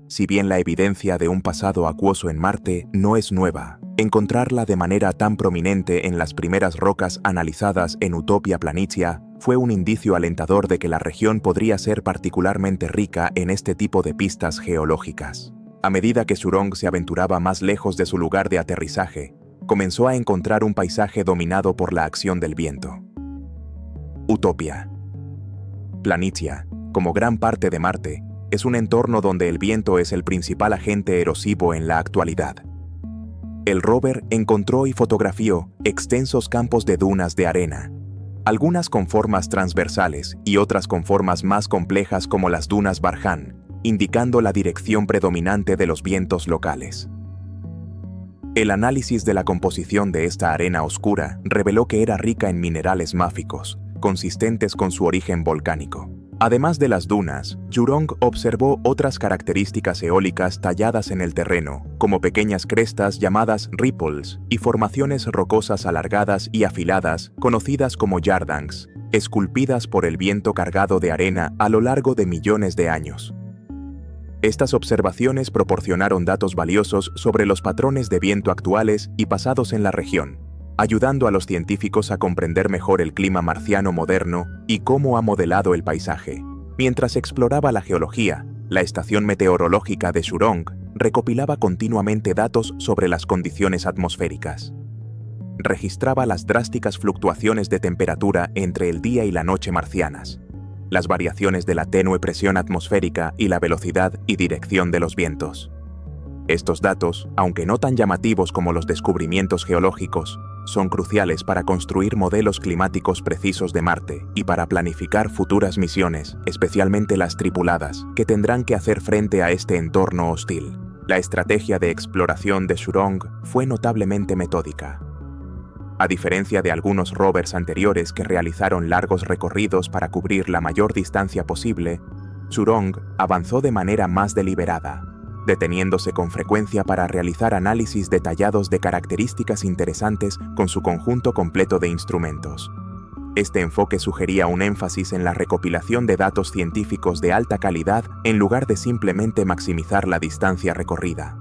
Si bien la evidencia de un pasado acuoso en Marte no es nueva, encontrarla de manera tan prominente en las primeras rocas analizadas en Utopia Planitia fue un indicio alentador de que la región podría ser particularmente rica en este tipo de pistas geológicas. A medida que Jurong se aventuraba más lejos de su lugar de aterrizaje, comenzó a encontrar un paisaje dominado por la acción del viento. Utopia Planitia, como gran parte de Marte, es un entorno donde el viento es el principal agente erosivo en la actualidad. El rover encontró y fotografió extensos campos de dunas de arena, algunas con formas transversales y otras con formas más complejas como las dunas Barhan, indicando la dirección predominante de los vientos locales. El análisis de la composición de esta arena oscura reveló que era rica en minerales máficos, consistentes con su origen volcánico. Además de las dunas, Jurong observó otras características eólicas talladas en el terreno, como pequeñas crestas llamadas ripples y formaciones rocosas alargadas y afiladas conocidas como yardangs, esculpidas por el viento cargado de arena a lo largo de millones de años. Estas observaciones proporcionaron datos valiosos sobre los patrones de viento actuales y pasados en la región, ayudando a los científicos a comprender mejor el clima marciano moderno y cómo ha modelado el paisaje. Mientras exploraba la geología, la estación meteorológica de Jurong recopilaba continuamente datos sobre las condiciones atmosféricas. Registraba las drásticas fluctuaciones de temperatura entre el día y la noche marcianas, las variaciones de la tenue presión atmosférica y la velocidad y dirección de los vientos. Estos datos, aunque no tan llamativos como los descubrimientos geológicos, son cruciales para construir modelos climáticos precisos de Marte y para planificar futuras misiones, especialmente las tripuladas, que tendrán que hacer frente a este entorno hostil. La estrategia de exploración de Jurong fue notablemente metódica. A diferencia de algunos rovers anteriores que realizaron largos recorridos para cubrir la mayor distancia posible, Jurong avanzó de manera más deliberada, deteniéndose con frecuencia para realizar análisis detallados de características interesantes con su conjunto completo de instrumentos. Este enfoque sugería un énfasis en la recopilación de datos científicos de alta calidad en lugar de simplemente maximizar la distancia recorrida.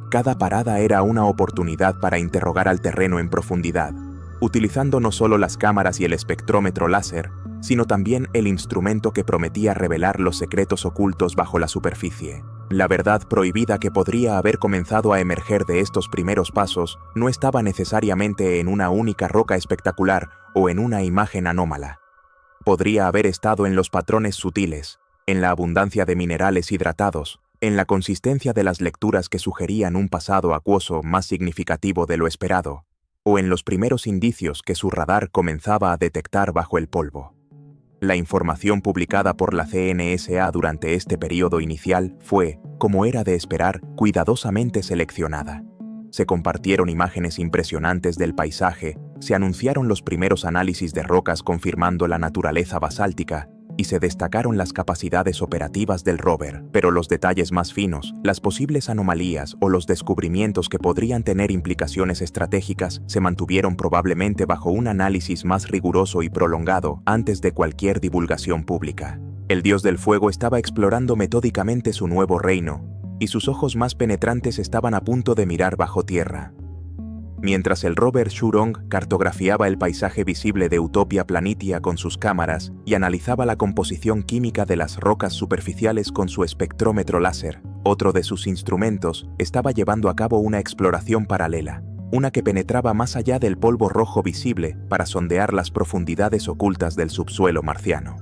Cada parada era una oportunidad para interrogar al terreno en profundidad, utilizando no solo las cámaras y el espectrómetro láser, sino también el instrumento que prometía revelar los secretos ocultos bajo la superficie. La verdad prohibida que podría haber comenzado a emerger de estos primeros pasos no estaba necesariamente en una única roca espectacular o en una imagen anómala. Podría haber estado en los patrones sutiles, en la abundancia de minerales hidratados, en la consistencia de las lecturas que sugerían un pasado acuoso más significativo de lo esperado, o en los primeros indicios que su radar comenzaba a detectar bajo el polvo. La información publicada por la CNSA durante este periodo inicial fue, como era de esperar, cuidadosamente seleccionada. Se compartieron imágenes impresionantes del paisaje, se anunciaron los primeros análisis de rocas confirmando la naturaleza basáltica, y se destacaron las capacidades operativas del rover, pero los detalles más finos, las posibles anomalías o los descubrimientos que podrían tener implicaciones estratégicas se mantuvieron probablemente bajo un análisis más riguroso y prolongado antes de cualquier divulgación pública. El dios del fuego estaba explorando metódicamente su nuevo reino, y sus ojos más penetrantes estaban a punto de mirar bajo tierra. Mientras el rover Jurong cartografiaba el paisaje visible de Utopia Planitia con sus cámaras y analizaba la composición química de las rocas superficiales con su espectrómetro láser, otro de sus instrumentos estaba llevando a cabo una exploración paralela, una que penetraba más allá del polvo rojo visible para sondear las profundidades ocultas del subsuelo marciano.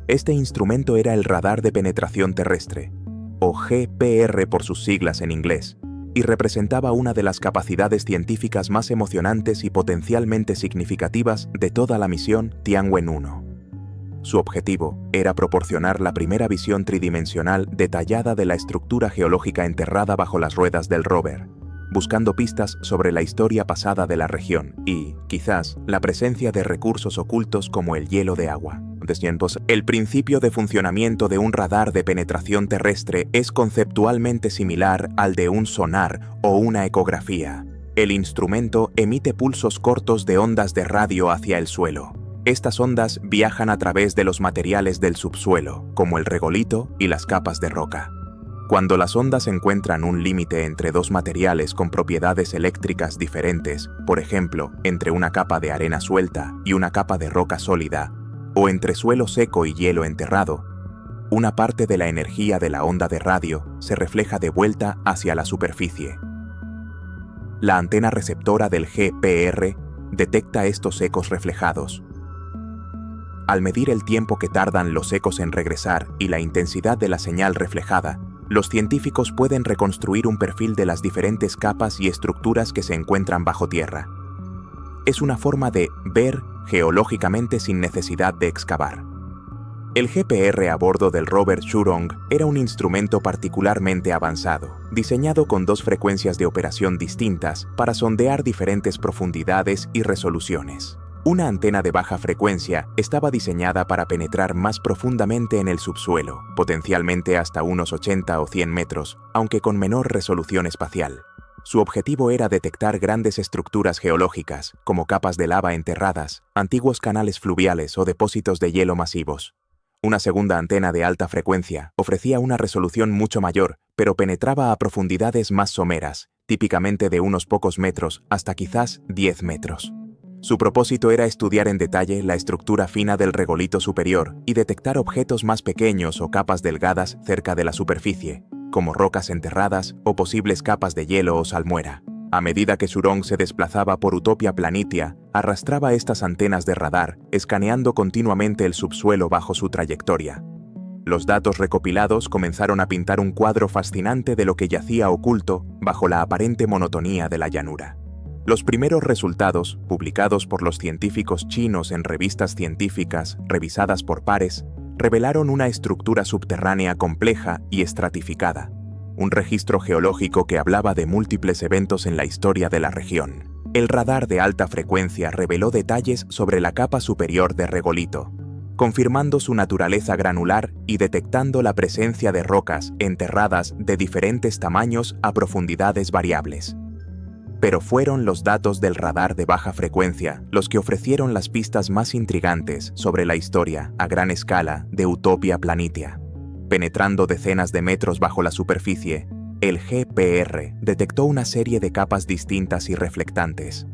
Este instrumento era el radar de penetración terrestre, o GPR por sus siglas en inglés, y representaba una de las capacidades científicas más emocionantes y potencialmente significativas de toda la misión Tianwen-1. Su objetivo era proporcionar la primera visión tridimensional detallada de la estructura geológica enterrada bajo las ruedas del rover, buscando pistas sobre la historia pasada de la región y, quizás, la presencia de recursos ocultos como el hielo de agua. El principio de funcionamiento de un radar de penetración terrestre es conceptualmente similar al de un sonar o una ecografía. El instrumento emite pulsos cortos de ondas de radio hacia el suelo. Estas ondas viajan a través de los materiales del subsuelo, como el regolito y las capas de roca. Cuando las ondas encuentran un límite entre dos materiales con propiedades eléctricas diferentes, por ejemplo, entre una capa de arena suelta y una capa de roca sólida, o entre suelo seco y hielo enterrado, una parte de la energía de la onda de radio se refleja de vuelta hacia la superficie. La antena receptora del GPR detecta estos ecos reflejados. Al medir el tiempo que tardan los ecos en regresar y la intensidad de la señal reflejada, los científicos pueden reconstruir un perfil de las diferentes capas y estructuras que se encuentran bajo tierra. Es una forma de ver geológicamente sin necesidad de excavar. El GPR a bordo del rover Churong era un instrumento particularmente avanzado, diseñado con 2 frecuencias de operación distintas para sondear diferentes profundidades y resoluciones. Una antena de baja frecuencia estaba diseñada para penetrar más profundamente en el subsuelo, potencialmente hasta unos 80 o 100 metros, aunque con menor resolución espacial. Su objetivo era detectar grandes estructuras geológicas, como capas de lava enterradas, antiguos canales fluviales o depósitos de hielo masivos. Una segunda antena de alta frecuencia ofrecía una resolución mucho mayor, pero penetraba a profundidades más someras, típicamente de unos pocos metros hasta quizás 10 metros. Su propósito era estudiar en detalle la estructura fina del regolito superior y detectar objetos más pequeños o capas delgadas cerca de la superficie, como rocas enterradas o posibles capas de hielo o salmuera. A medida que Churong se desplazaba por Utopia Planitia, arrastraba estas antenas de radar, escaneando continuamente el subsuelo bajo su trayectoria. Los datos recopilados comenzaron a pintar un cuadro fascinante de lo que yacía oculto bajo la aparente monotonía de la llanura. Los primeros resultados, publicados por los científicos chinos en revistas científicas revisadas por pares, revelaron una estructura subterránea compleja y estratificada, un registro geológico que hablaba de múltiples eventos en la historia de la región. El radar de alta frecuencia reveló detalles sobre la capa superior de regolito, confirmando su naturaleza granular y detectando la presencia de rocas enterradas de diferentes tamaños a profundidades variables. Pero fueron los datos del radar de baja frecuencia los que ofrecieron las pistas más intrigantes sobre la historia a gran escala de Utopia Planitia. Penetrando decenas de metros bajo la superficie, el GPR detectó una serie de capas distintas y reflectantes.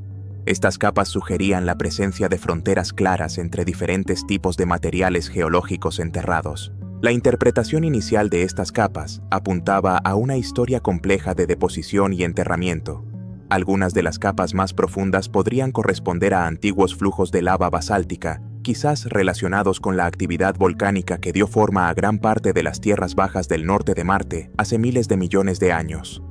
Estas capas sugerían la presencia de fronteras claras entre diferentes tipos de materiales geológicos enterrados. La interpretación inicial de estas capas apuntaba a una historia compleja de deposición y enterramiento. Algunas de las capas más profundas podrían corresponder a antiguos flujos de lava basáltica, quizás relacionados con la actividad volcánica que dio forma a gran parte de las tierras bajas del norte de Marte hace miles de millones de años.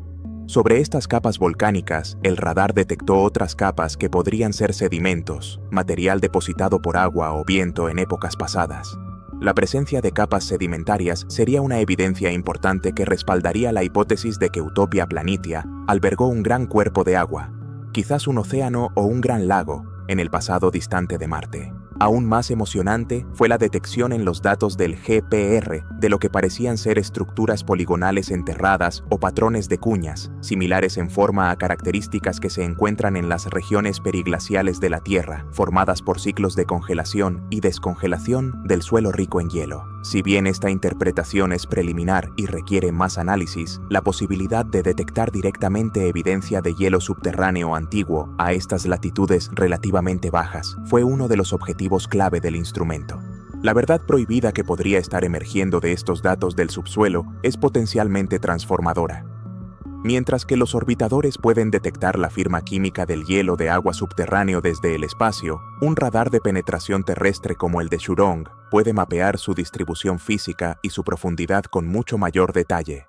Sobre estas capas volcánicas, el radar detectó otras capas que podrían ser sedimentos, material depositado por agua o viento en épocas pasadas. La presencia de capas sedimentarias sería una evidencia importante que respaldaría la hipótesis de que Utopia Planitia albergó un gran cuerpo de agua, quizás un océano o un gran lago, en el pasado distante de Marte. Aún más emocionante fue la detección en los datos del GPR de lo que parecían ser estructuras poligonales enterradas o patrones de cuñas, similares en forma a características que se encuentran en las regiones periglaciales de la Tierra, formadas por ciclos de congelación y descongelación del suelo rico en hielo. Si bien esta interpretación es preliminar y requiere más análisis, la posibilidad de detectar directamente evidencia de hielo subterráneo antiguo a estas latitudes relativamente bajas fue uno de los objetivos clave del instrumento. La verdad prohibida que podría estar emergiendo de estos datos del subsuelo es potencialmente transformadora. Mientras que los orbitadores pueden detectar la firma química del hielo de agua subterráneo desde el espacio, un radar de penetración terrestre como el de Churong puede mapear su distribución física y su profundidad con mucho mayor detalle.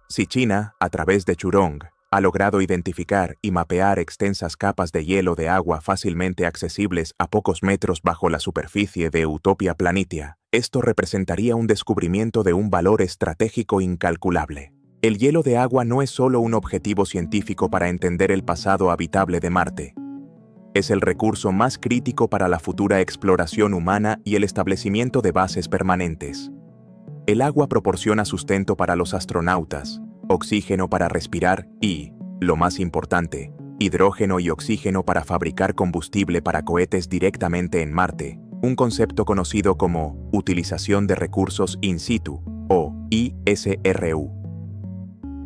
Si China, a través de Churong, ha logrado identificar y mapear extensas capas de hielo de agua fácilmente accesibles a pocos metros bajo la superficie de Utopia Planitia, esto representaría un descubrimiento de un valor estratégico incalculable. El hielo de agua no es solo un objetivo científico para entender el pasado habitable de Marte. Es el recurso más crítico para la futura exploración humana y el establecimiento de bases permanentes. El agua proporciona sustento para los astronautas, oxígeno para respirar y, lo más importante, hidrógeno y oxígeno para fabricar combustible para cohetes directamente en Marte, un concepto conocido como utilización de recursos in situ, o ISRU.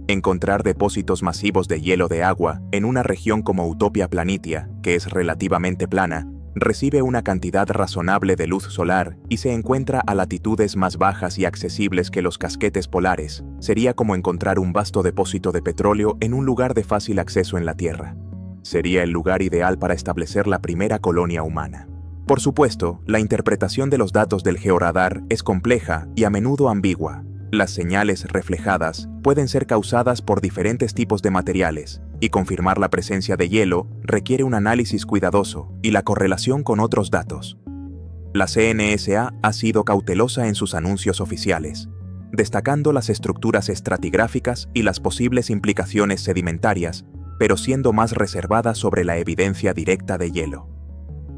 Encontrar depósitos masivos de hielo de agua en una región como Utopia Planitia, que es relativamente plana, recibe una cantidad razonable de luz solar y se encuentra a latitudes más bajas y accesibles que los casquetes polares, sería como encontrar un vasto depósito de petróleo en un lugar de fácil acceso en la Tierra. Sería el lugar ideal para establecer la primera colonia humana. Por supuesto, la interpretación de los datos del georradar es compleja y a menudo ambigua. Las señales reflejadas pueden ser causadas por diferentes tipos de materiales, y confirmar la presencia de hielo requiere un análisis cuidadoso y la correlación con otros datos. La CNSA ha sido cautelosa en sus anuncios oficiales, destacando las estructuras estratigráficas y las posibles implicaciones sedimentarias, pero siendo más reservada sobre la evidencia directa de hielo.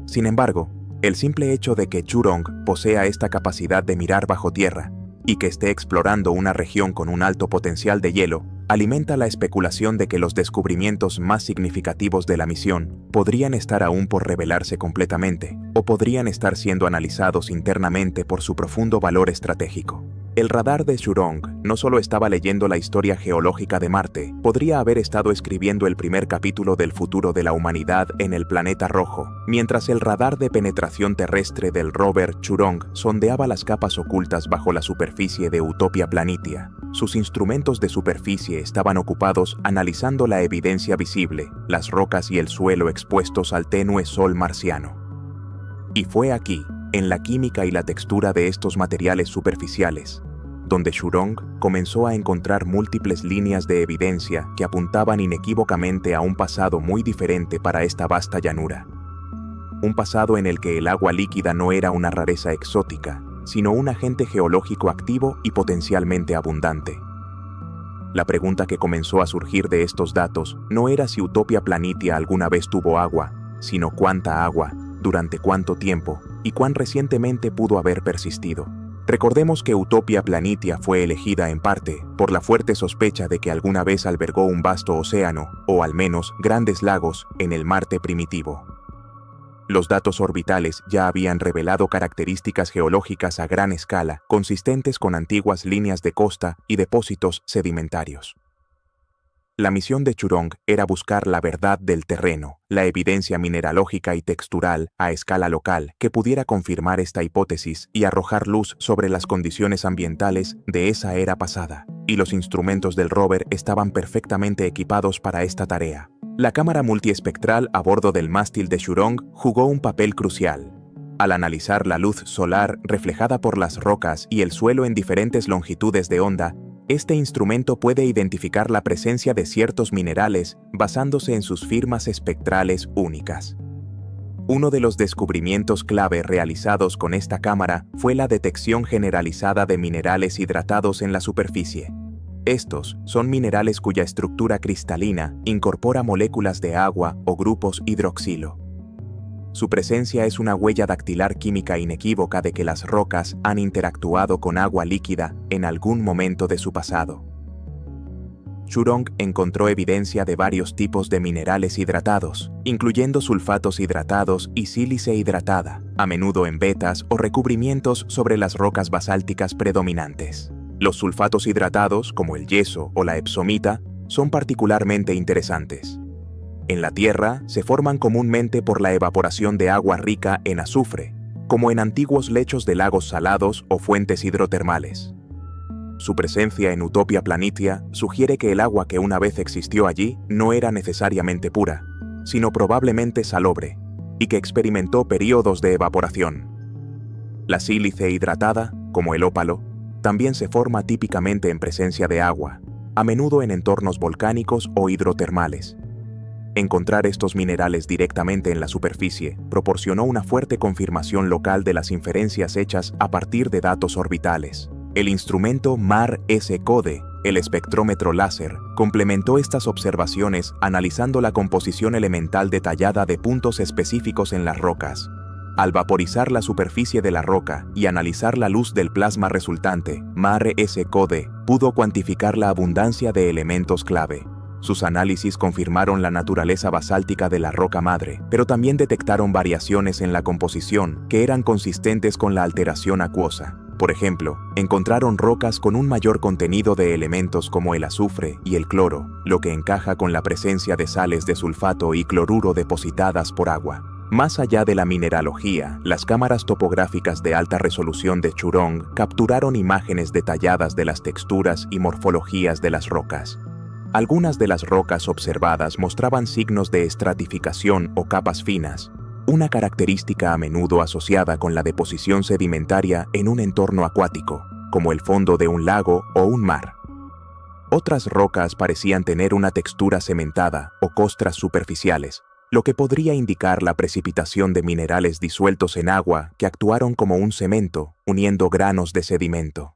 Sin embargo, el simple hecho de que Jurong posea esta capacidad de mirar bajo tierra y que esté explorando una región con un alto potencial de hielo, alimenta la especulación de que los descubrimientos más significativos de la misión podrían estar aún por revelarse completamente o podrían estar siendo analizados internamente por su profundo valor estratégico. El radar de Jurong no solo estaba leyendo la historia geológica de Marte, podría haber estado escribiendo el primer capítulo del futuro de la humanidad en el planeta rojo, mientras el radar de penetración terrestre del rover Jurong sondeaba las capas ocultas bajo la superficie de Utopia Planitia. Sus instrumentos de superficie estaban ocupados analizando la evidencia visible, las rocas y el suelo expuestos al tenue sol marciano. Y fue aquí, en la química y la textura de estos materiales superficiales, donde Jurong comenzó a encontrar múltiples líneas de evidencia que apuntaban inequívocamente a un pasado muy diferente para esta vasta llanura. Un pasado en el que el agua líquida no era una rareza exótica, sino un agente geológico activo y potencialmente abundante. La pregunta que comenzó a surgir de estos datos no era si Utopia Planitia alguna vez tuvo agua, sino cuánta agua, durante cuánto tiempo y cuán recientemente pudo haber persistido. Recordemos que Utopia Planitia fue elegida en parte por la fuerte sospecha de que alguna vez albergó un vasto océano, o al menos grandes lagos, en el Marte primitivo. Los datos orbitales ya habían revelado características geológicas a gran escala, consistentes con antiguas líneas de costa y depósitos sedimentarios. La misión de Jurong era buscar la verdad del terreno, la evidencia mineralógica y textural a escala local que pudiera confirmar esta hipótesis y arrojar luz sobre las condiciones ambientales de esa era pasada, y los instrumentos del rover estaban perfectamente equipados para esta tarea. La cámara multiespectral a bordo del mástil de Jurong jugó un papel crucial. Al analizar la luz solar reflejada por las rocas y el suelo en diferentes longitudes de onda, este instrumento puede identificar la presencia de ciertos minerales basándose en sus firmas espectrales únicas. Uno de los descubrimientos clave realizados con esta cámara fue la detección generalizada de minerales hidratados en la superficie. Estos son minerales cuya estructura cristalina incorpora moléculas de agua o grupos hidroxilo. Su presencia es una huella dactilar química inequívoca de que las rocas han interactuado con agua líquida en algún momento de su pasado. Jurong encontró evidencia de varios tipos de minerales hidratados, incluyendo sulfatos hidratados y sílice hidratada, a menudo en vetas o recubrimientos sobre las rocas basálticas predominantes. Los sulfatos hidratados, como el yeso o la epsomita, son particularmente interesantes. En la Tierra se forman comúnmente por la evaporación de agua rica en azufre, como en antiguos lechos de lagos salados o fuentes hidrotermales. Su presencia en Utopia Planitia sugiere que el agua que una vez existió allí no era necesariamente pura, sino probablemente salobre, y que experimentó períodos de evaporación. La sílice hidratada, como el ópalo, también se forma típicamente en presencia de agua, a menudo en entornos volcánicos o hidrotermales. Encontrar estos minerales directamente en la superficie proporcionó una fuerte confirmación local de las inferencias hechas a partir de datos orbitales. El instrumento MAR-S-CODE, el espectrómetro láser, complementó estas observaciones analizando la composición elemental detallada de puntos específicos en las rocas. Al vaporizar la superficie de la roca y analizar la luz del plasma resultante, MAR-S-CODE pudo cuantificar la abundancia de elementos clave. Sus análisis confirmaron la naturaleza basáltica de la roca madre, pero también detectaron variaciones en la composición que eran consistentes con la alteración acuosa. Por ejemplo, encontraron rocas con un mayor contenido de elementos como el azufre y el cloro, lo que encaja con la presencia de sales de sulfato y cloruro depositadas por agua. Más allá de la mineralogía, las cámaras topográficas de alta resolución de Jurong capturaron imágenes detalladas de las texturas y morfologías de las rocas. Algunas de las rocas observadas mostraban signos de estratificación o capas finas, una característica a menudo asociada con la deposición sedimentaria en un entorno acuático, como el fondo de un lago o un mar. Otras rocas parecían tener una textura cementada o costras superficiales, lo que podría indicar la precipitación de minerales disueltos en agua que actuaron como un cemento, uniendo granos de sedimento.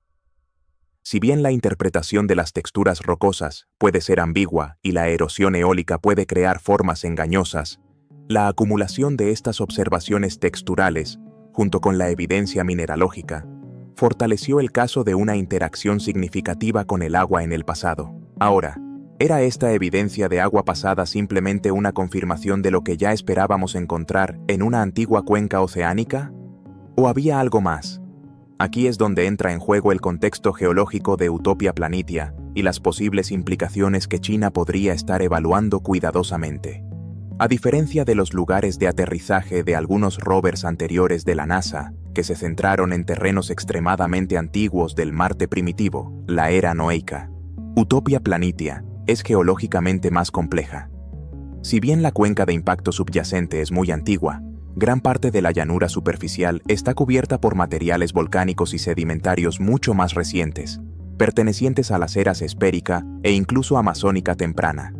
Si bien la interpretación de las texturas rocosas puede ser ambigua y la erosión eólica puede crear formas engañosas, la acumulación de estas observaciones texturales, junto con la evidencia mineralógica, fortaleció el caso de una interacción significativa con el agua en el pasado. Ahora, ¿era esta evidencia de agua pasada simplemente una confirmación de lo que ya esperábamos encontrar en una antigua cuenca oceánica? ¿O había algo más? Aquí es donde entra en juego el contexto geológico de Utopia Planitia y las posibles implicaciones que China podría estar evaluando cuidadosamente. A diferencia de los lugares de aterrizaje de algunos rovers anteriores de la NASA, que se centraron en terrenos extremadamente antiguos del Marte primitivo, la era noeica, Utopia Planitia es geológicamente más compleja. Si bien la cuenca de impacto subyacente es muy antigua, gran parte de la llanura superficial está cubierta por materiales volcánicos y sedimentarios mucho más recientes, pertenecientes a las eras espérica e incluso amazónica temprana.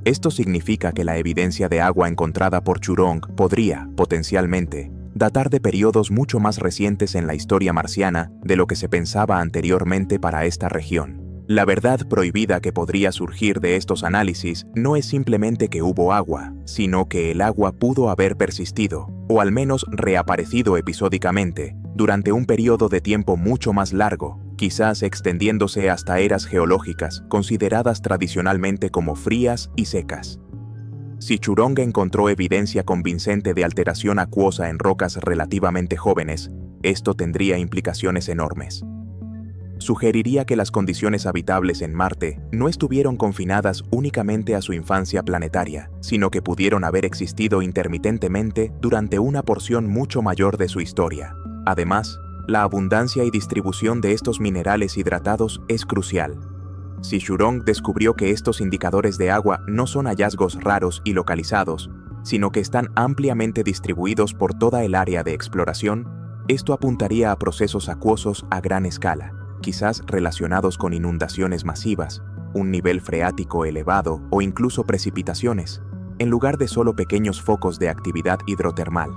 Esto significa que la evidencia de agua encontrada por Churong podría, potencialmente, datar de periodos mucho más recientes en la historia marciana de lo que se pensaba anteriormente para esta región. La verdad prohibida que podría surgir de estos análisis no es simplemente que hubo agua, sino que el agua pudo haber persistido, o al menos reaparecido episódicamente, durante un periodo de tiempo mucho más largo, quizás extendiéndose hasta eras geológicas consideradas tradicionalmente como frías y secas. Si Churong encontró evidencia convincente de alteración acuosa en rocas relativamente jóvenes, esto tendría implicaciones enormes. Sugeriría que las condiciones habitables en Marte no estuvieron confinadas únicamente a su infancia planetaria, sino que pudieron haber existido intermitentemente durante una porción mucho mayor de su historia. Además, la abundancia y distribución de estos minerales hidratados es crucial. Si Churong descubrió que estos indicadores de agua no son hallazgos raros y localizados, sino que están ampliamente distribuidos por toda el área de exploración, esto apuntaría a procesos acuosos a gran escala, quizás relacionados con inundaciones masivas, un nivel freático elevado o incluso precipitaciones, en lugar de solo pequeños focos de actividad hidrotermal.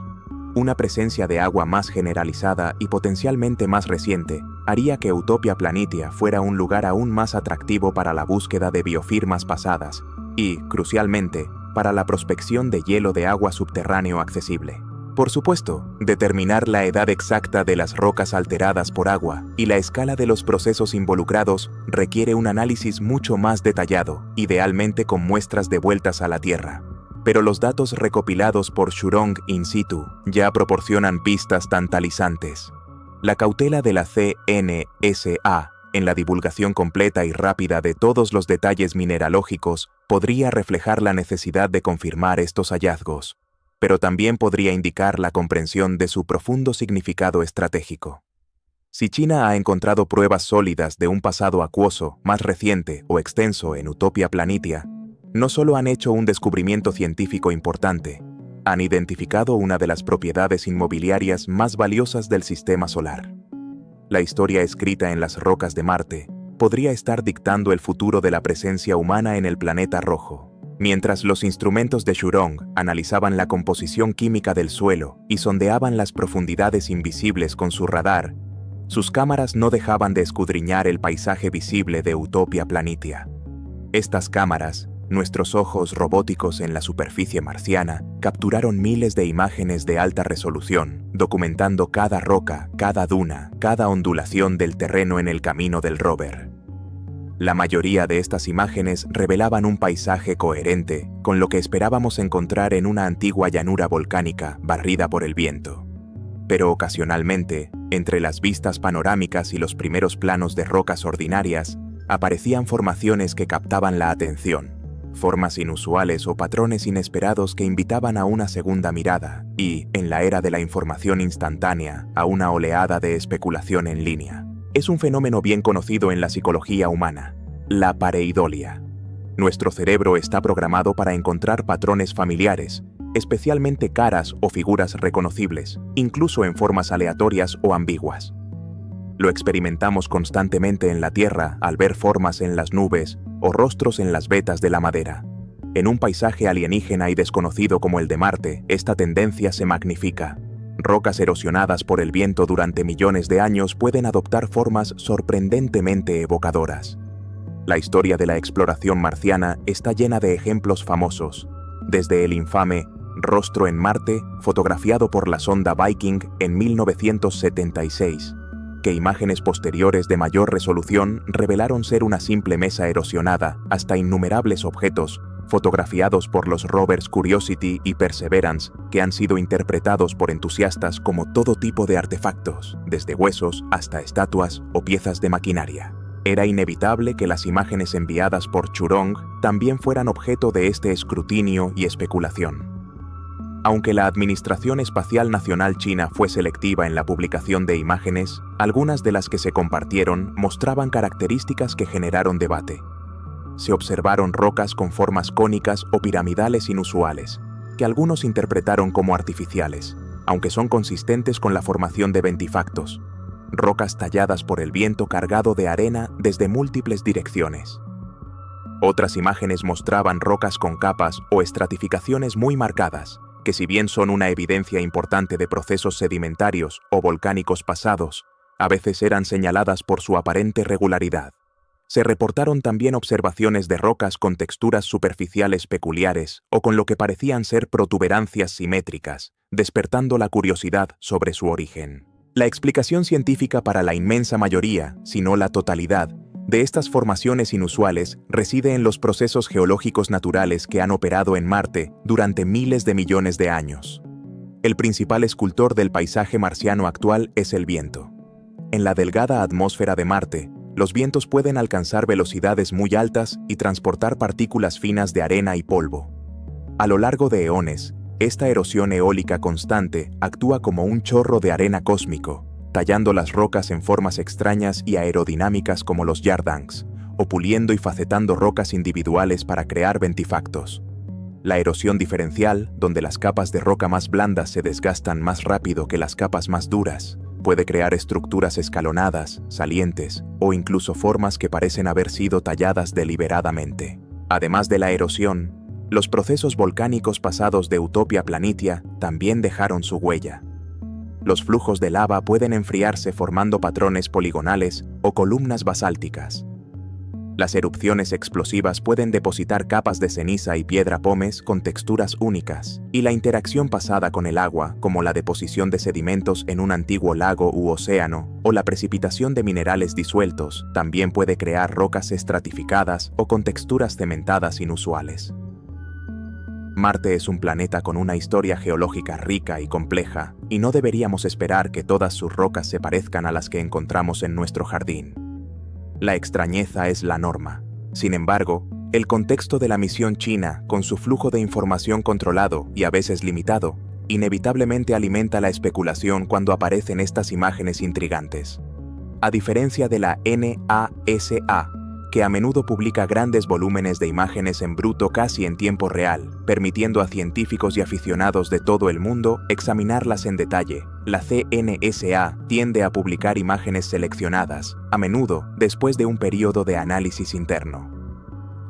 Una presencia de agua más generalizada y potencialmente más reciente haría que Utopia Planitia fuera un lugar aún más atractivo para la búsqueda de biofirmas pasadas y, crucialmente, para la prospección de hielo de agua subterráneo accesible. Por supuesto, determinar la edad exacta de las rocas alteradas por agua y la escala de los procesos involucrados requiere un análisis mucho más detallado, idealmente con muestras devueltas a la Tierra. Pero los datos recopilados por Churong in situ ya proporcionan pistas tantalizantes. La cautela de la CNSA en la divulgación completa y rápida de todos los detalles mineralógicos podría reflejar la necesidad de confirmar estos hallazgos, pero también podría indicar la comprensión de su profundo significado estratégico. Si China ha encontrado pruebas sólidas de un pasado acuoso, más reciente o extenso en Utopia Planitia, no solo han hecho un descubrimiento científico importante, han identificado una de las propiedades inmobiliarias más valiosas del sistema solar. La historia escrita en las rocas de Marte podría estar dictando el futuro de la presencia humana en el planeta rojo. Mientras los instrumentos de Churong analizaban la composición química del suelo y sondeaban las profundidades invisibles con su radar, sus cámaras no dejaban de escudriñar el paisaje visible de Utopia Planitia. Estas cámaras, nuestros ojos robóticos en la superficie marciana, capturaron miles de imágenes de alta resolución, documentando cada roca, cada duna, cada ondulación del terreno en el camino del rover. La mayoría de estas imágenes revelaban un paisaje coherente con lo que esperábamos encontrar en una antigua llanura volcánica barrida por el viento. Pero ocasionalmente, entre las vistas panorámicas y los primeros planos de rocas ordinarias, aparecían formaciones que captaban la atención, formas inusuales o patrones inesperados que invitaban a una segunda mirada y, en la era de la información instantánea, a una oleada de especulación en línea. Es un fenómeno bien conocido en la psicología humana, la pareidolia. Nuestro cerebro está programado para encontrar patrones familiares, especialmente caras o figuras reconocibles, incluso en formas aleatorias o ambiguas. Lo experimentamos constantemente en la Tierra al ver formas en las nubes o rostros en las vetas de la madera. En un paisaje alienígena y desconocido como el de Marte, esta tendencia se magnifica. Rocas erosionadas por el viento durante millones de años pueden adoptar formas sorprendentemente evocadoras. La historia de la exploración marciana está llena de ejemplos famosos, desde el infame Rostro en Marte, fotografiado por la sonda Viking en 1976, que imágenes posteriores de mayor resolución revelaron ser una simple mesa erosionada, hasta innumerables objetos, fotografiados por los rovers Curiosity y Perseverance, que han sido interpretados por entusiastas como todo tipo de artefactos, desde huesos hasta estatuas o piezas de maquinaria. Era inevitable que las imágenes enviadas por Churong también fueran objeto de este escrutinio y especulación. Aunque la Administración Espacial Nacional China fue selectiva en la publicación de imágenes, algunas de las que se compartieron mostraban características que generaron debate. Se observaron rocas con formas cónicas o piramidales inusuales, que algunos interpretaron como artificiales, aunque son consistentes con la formación de ventifactos, rocas talladas por el viento cargado de arena desde múltiples direcciones. Otras imágenes mostraban rocas con capas o estratificaciones muy marcadas, que si bien son una evidencia importante de procesos sedimentarios o volcánicos pasados, a veces eran señaladas por su aparente regularidad. Se reportaron también observaciones de rocas con texturas superficiales peculiares o con lo que parecían ser protuberancias simétricas, despertando la curiosidad sobre su origen. La explicación científica para la inmensa mayoría, si no la totalidad, de estas formaciones inusuales reside en los procesos geológicos naturales que han operado en Marte durante miles de millones de años. El principal escultor del paisaje marciano actual es el viento. En la delgada atmósfera de Marte, los vientos pueden alcanzar velocidades muy altas y transportar partículas finas de arena y polvo. A lo largo de eones, esta erosión eólica constante actúa como un chorro de arena cósmico, tallando las rocas en formas extrañas y aerodinámicas como los yardangs, o puliendo y facetando rocas individuales para crear ventifactos. La erosión diferencial, donde las capas de roca más blandas se desgastan más rápido que las capas más duras, puede crear estructuras escalonadas, salientes, o incluso formas que parecen haber sido talladas deliberadamente. Además de la erosión, los procesos volcánicos pasados de Utopia Planitia también dejaron su huella. Los flujos de lava pueden enfriarse formando patrones poligonales o columnas basálticas. Las erupciones explosivas pueden depositar capas de ceniza y piedra pómez con texturas únicas, y la interacción pasada con el agua, como la deposición de sedimentos en un antiguo lago u océano, o la precipitación de minerales disueltos, también puede crear rocas estratificadas o con texturas cementadas inusuales. Marte es un planeta con una historia geológica rica y compleja, y no deberíamos esperar que todas sus rocas se parezcan a las que encontramos en nuestro jardín. La extrañeza es la norma. Sin embargo, el contexto de la misión china, con su flujo de información controlado y a veces limitado, inevitablemente alimenta la especulación cuando aparecen estas imágenes intrigantes. A diferencia de la NASA, que a menudo publica grandes volúmenes de imágenes en bruto casi en tiempo real, permitiendo a científicos y aficionados de todo el mundo examinarlas en detalle, la CNSA tiende a publicar imágenes seleccionadas, a menudo después de un periodo de análisis interno.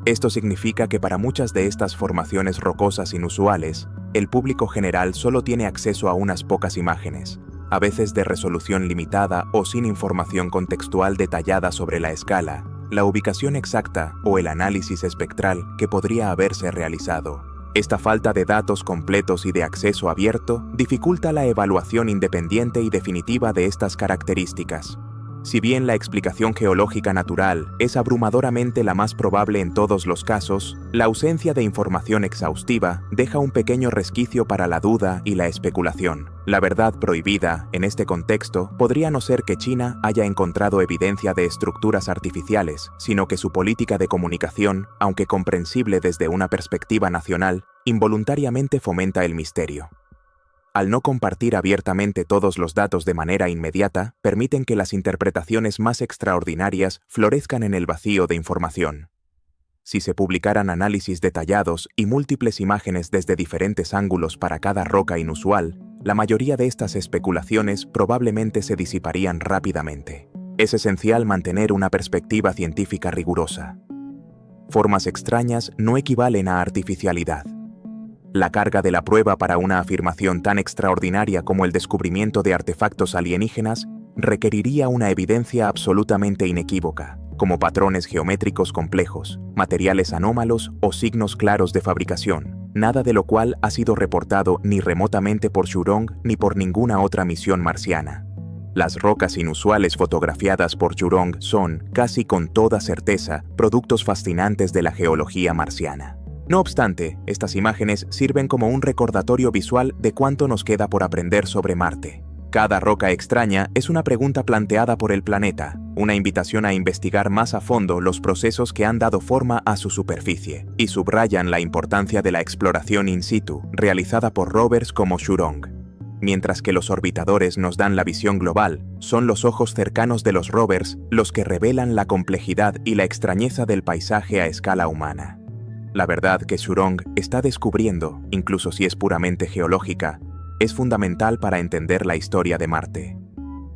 Esto significa que para muchas de estas formaciones rocosas inusuales, el público general solo tiene acceso a unas pocas imágenes, a veces de resolución limitada o sin información contextual detallada sobre la escala, la ubicación exacta o el análisis espectral que podría haberse realizado. Esta falta de datos completos y de acceso abierto dificulta la evaluación independiente y definitiva de estas características. Si bien la explicación geológica natural es abrumadoramente la más probable en todos los casos, la ausencia de información exhaustiva deja un pequeño resquicio para la duda y la especulación. La verdad prohibida, en este contexto, podría no ser que China haya encontrado evidencia de estructuras artificiales, sino que su política de comunicación, aunque comprensible desde una perspectiva nacional, involuntariamente fomenta el misterio. Al no compartir abiertamente todos los datos de manera inmediata, permiten que las interpretaciones más extraordinarias florezcan en el vacío de información. Si se publicaran análisis detallados y múltiples imágenes desde diferentes ángulos para cada roca inusual, la mayoría de estas especulaciones probablemente se disiparían rápidamente. Es esencial mantener una perspectiva científica rigurosa. formas extrañas no equivalen a artificialidad. La carga de la prueba para una afirmación tan extraordinaria como el descubrimiento de artefactos alienígenas requeriría una evidencia absolutamente inequívoca, como patrones geométricos complejos, materiales anómalos o signos claros de fabricación, nada de lo cual ha sido reportado ni remotamente por Zhurong ni por ninguna otra misión marciana. Las rocas inusuales fotografiadas por Zhurong son, casi con toda certeza, productos fascinantes de la geología marciana. No obstante, estas imágenes sirven como un recordatorio visual de cuánto nos queda por aprender sobre Marte. Cada roca extraña es una pregunta planteada por el planeta, una invitación a investigar más a fondo los procesos que han dado forma a su superficie, y subrayan la importancia de la exploración in situ, realizada por rovers como Zhurong. Mientras que los orbitadores nos dan la visión global, son los ojos cercanos de los rovers los que revelan la complejidad y la extrañeza del paisaje a escala humana. La verdad que Zhurong está descubriendo, incluso si es puramente geológica, es fundamental para entender la historia de Marte.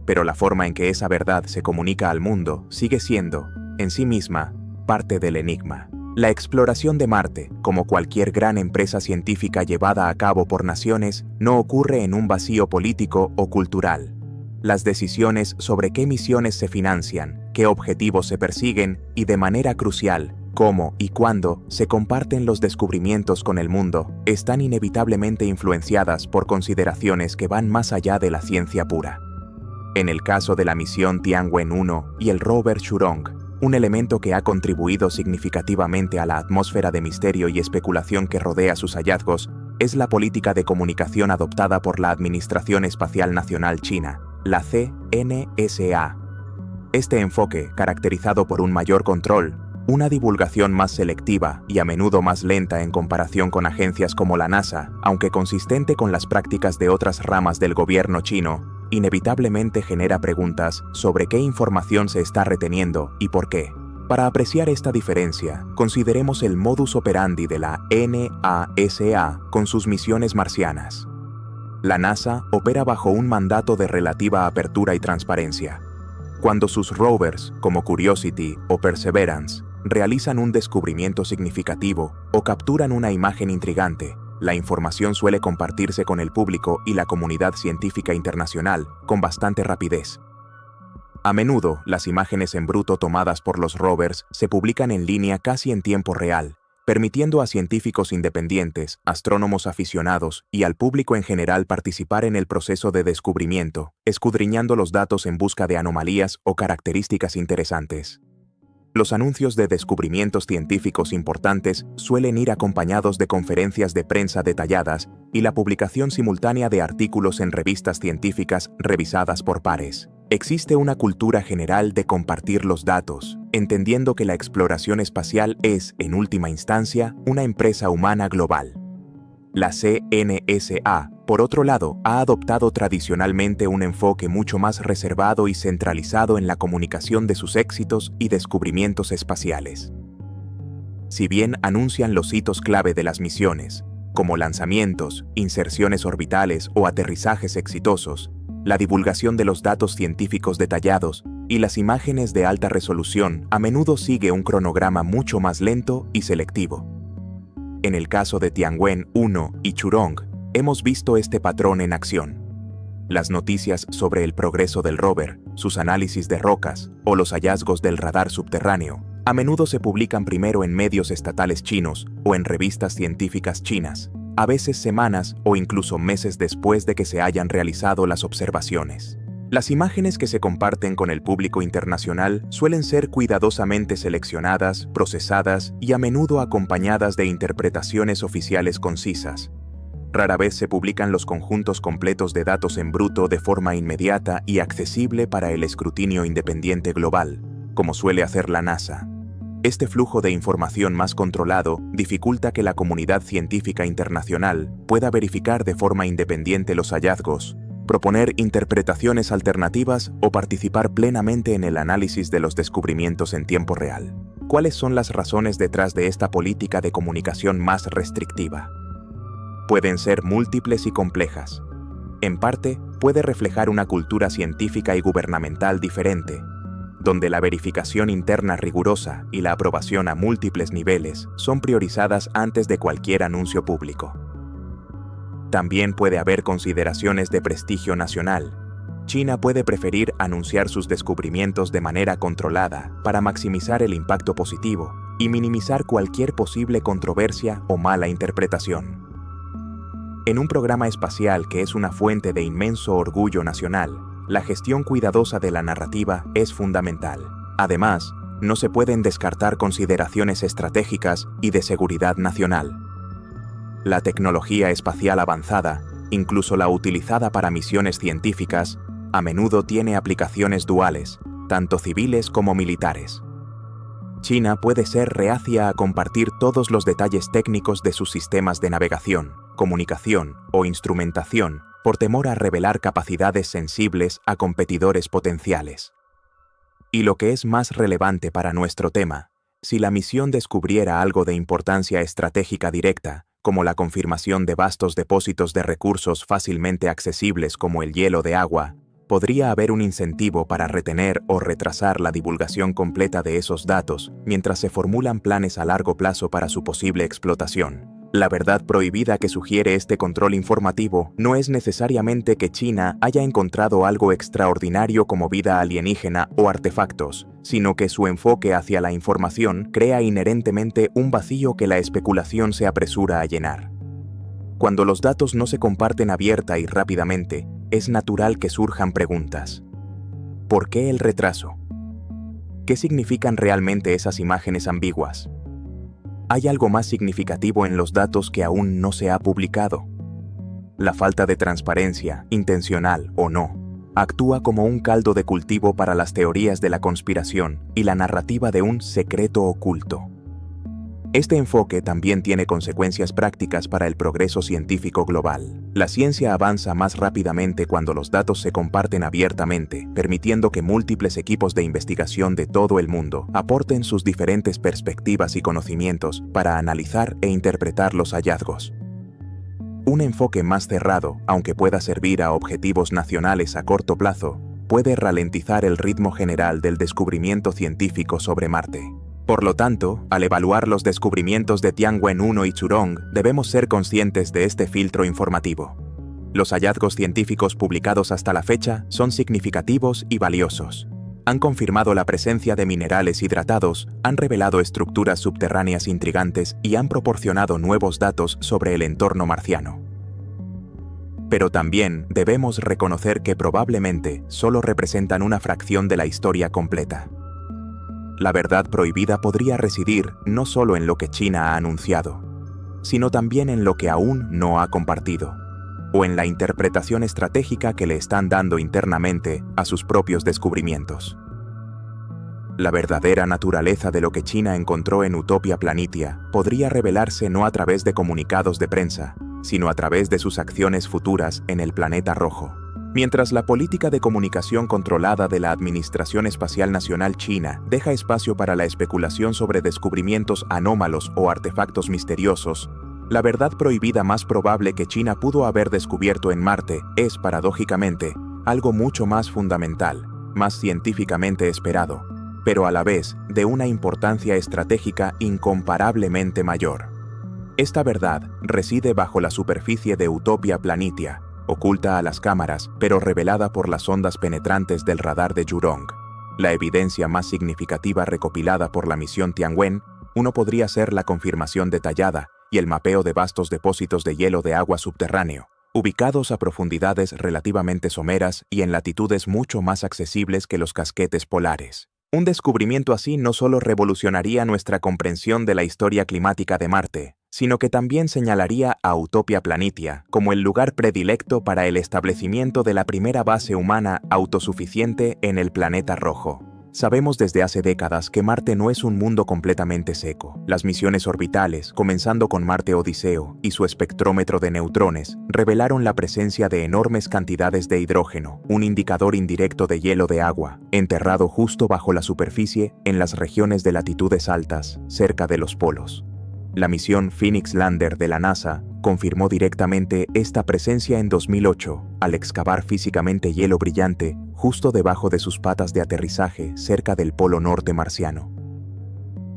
Pero la forma en que esa verdad se comunica al mundo sigue siendo, en sí misma, parte del enigma. La exploración de Marte, como cualquier gran empresa científica llevada a cabo por naciones, no ocurre en un vacío político o cultural. Las decisiones sobre qué misiones se financian, qué objetivos se persiguen y, de manera crucial, cómo y cuándo se comparten los descubrimientos con el mundo, están inevitablemente influenciadas por consideraciones que van más allá de la ciencia pura. En el caso de la misión Tianwen-1 y el rover Zhurong, un elemento que ha contribuido significativamente a la atmósfera de misterio y especulación que rodea sus hallazgos es la política de comunicación adoptada por la Administración Espacial Nacional China, la CNSA. Este enfoque, caracterizado por un mayor control, una divulgación más selectiva y a menudo más lenta en comparación con agencias como la NASA, aunque consistente con las prácticas de otras ramas del gobierno chino, inevitablemente genera preguntas sobre qué información se está reteniendo y por qué. Para apreciar esta diferencia, consideremos el modus operandi de la NASA con sus misiones marcianas. La NASA opera bajo un mandato de relativa apertura y transparencia. Cuando sus rovers, como Curiosity o Perseverance, realizan un descubrimiento significativo o capturan una imagen intrigante, la información suele compartirse con el público y la comunidad científica internacional con bastante rapidez. A menudo, las imágenes en bruto tomadas por los rovers se publican en línea casi en tiempo real, permitiendo a científicos independientes, astrónomos aficionados y al público en general participar en el proceso de descubrimiento, escudriñando los datos en busca de anomalías o características interesantes. Los anuncios de descubrimientos científicos importantes suelen ir acompañados de conferencias de prensa detalladas y la publicación simultánea de artículos en revistas científicas revisadas por pares. Existe una cultura general de compartir los datos, entendiendo que la exploración espacial es, en última instancia, una empresa humana global. La CNSA, por otro lado, ha adoptado tradicionalmente un enfoque mucho más reservado y centralizado en la comunicación de sus éxitos y descubrimientos espaciales. Si bien anuncian los hitos clave de las misiones, como lanzamientos, inserciones orbitales o aterrizajes exitosos, la divulgación de los datos científicos detallados y las imágenes de alta resolución a menudo sigue un cronograma mucho más lento y selectivo. En el caso de Tianwen-1 y Zhurong, hemos visto este patrón en acción. Las noticias sobre el progreso del rover, sus análisis de rocas o los hallazgos del radar subterráneo a menudo se publican primero en medios estatales chinos o en revistas científicas chinas, a veces semanas o incluso meses después de que se hayan realizado las observaciones. Las imágenes que se comparten con el público internacional suelen ser cuidadosamente seleccionadas, procesadas y a menudo acompañadas de interpretaciones oficiales concisas. Rara vez se publican los conjuntos completos de datos en bruto de forma inmediata y accesible para el escrutinio independiente global, como suele hacer la NASA. Este flujo de información más controlado dificulta que la comunidad científica internacional pueda verificar de forma independiente los hallazgos, proponer interpretaciones alternativas o participar plenamente en el análisis de los descubrimientos en tiempo real. ¿Cuáles son las razones detrás de esta política de comunicación más restrictiva? Pueden ser múltiples y complejas. En parte, puede reflejar una cultura científica y gubernamental diferente. donde la verificación interna rigurosa y la aprobación a múltiples niveles son priorizadas antes de cualquier anuncio público. También puede haber consideraciones de prestigio nacional. China puede preferir anunciar sus descubrimientos de manera controlada para maximizar el impacto positivo y minimizar cualquier posible controversia o mala interpretación. En un programa espacial que es una fuente de inmenso orgullo nacional, la gestión cuidadosa de la narrativa es fundamental. Además, no se pueden descartar consideraciones estratégicas y de seguridad nacional. La tecnología espacial avanzada, incluso la utilizada para misiones científicas, a menudo tiene aplicaciones duales, tanto civiles como militares. China puede ser reacia a compartir todos los detalles técnicos de sus sistemas de navegación, comunicación o instrumentación por temor a revelar capacidades sensibles a competidores potenciales. Y lo que es más relevante para nuestro tema, si la misión descubriera algo de importancia estratégica directa, como la confirmación de vastos depósitos de recursos fácilmente accesibles como el hielo de agua, podría haber un incentivo para retener o retrasar la divulgación completa de esos datos mientras se formulan planes a largo plazo para su posible explotación. La verdad prohibida que sugiere este control informativo no es necesariamente que China haya encontrado algo extraordinario como vida alienígena o artefactos, sino que su enfoque hacia la información crea inherentemente un vacío que la especulación se apresura a llenar. Cuando los datos no se comparten abierta y rápidamente, es natural que surjan preguntas. ¿Por qué el retraso? ¿Qué significan realmente esas imágenes ambiguas? ¿Hay algo más significativo en los datos que aún no se ha publicado? La falta de transparencia, intencional o no, actúa como un caldo de cultivo para las teorías de la conspiración y la narrativa de un secreto oculto. Este enfoque también tiene consecuencias prácticas para el progreso científico global. La ciencia avanza más rápidamente cuando los datos se comparten abiertamente, permitiendo que múltiples equipos de investigación de todo el mundo aporten sus diferentes perspectivas y conocimientos para analizar e interpretar los hallazgos. Un enfoque más cerrado, aunque pueda servir a objetivos nacionales a corto plazo, puede ralentizar el ritmo general del descubrimiento científico sobre Marte. Por lo tanto, al evaluar los descubrimientos de Tianwen-1 y Zhurong, debemos ser conscientes de este filtro informativo. Los hallazgos científicos publicados hasta la fecha son significativos y valiosos. Han confirmado la presencia de minerales hidratados, han revelado estructuras subterráneas intrigantes y han proporcionado nuevos datos sobre el entorno marciano. Pero también debemos reconocer que probablemente solo representan una fracción de la historia completa. La verdad prohibida podría residir no solo en lo que China ha anunciado, sino también en lo que aún no ha compartido, o en la interpretación estratégica que le están dando internamente a sus propios descubrimientos. La verdadera naturaleza de lo que China encontró en Utopia Planitia podría revelarse no a través de comunicados de prensa, sino a través de sus acciones futuras en el planeta rojo. Mientras la política de comunicación controlada de la Administración Espacial Nacional China deja espacio para la especulación sobre descubrimientos anómalos o artefactos misteriosos, la verdad prohibida más probable que China pudo haber descubierto en Marte es, paradójicamente, algo mucho más fundamental, más científicamente esperado, pero a la vez de una importancia estratégica incomparablemente mayor. Esta verdad reside bajo la superficie de Utopia Planitia, oculta a las cámaras, pero revelada por las ondas penetrantes del radar de Zhurong. La evidencia más significativa recopilada por la misión Tianwen-1 podría ser la confirmación detallada y el mapeo de vastos depósitos de hielo de agua subterráneo, ubicados a profundidades relativamente someras y en latitudes mucho más accesibles que los casquetes polares. Un descubrimiento así no solo revolucionaría nuestra comprensión de la historia climática de Marte, sino que también señalaría a Utopia Planitia como el lugar predilecto para el establecimiento de la primera base humana autosuficiente en el planeta rojo. Sabemos desde hace décadas que Marte no es un mundo completamente seco. Las misiones orbitales, comenzando con Marte Odiseo y su espectrómetro de neutrones, revelaron la presencia de enormes cantidades de hidrógeno, un indicador indirecto de hielo de agua, enterrado justo bajo la superficie en las regiones de latitudes altas, cerca de los polos. La misión Phoenix Lander de la NASA confirmó directamente esta presencia en 2008 al excavar físicamente hielo brillante justo debajo de sus patas de aterrizaje cerca del Polo Norte marciano.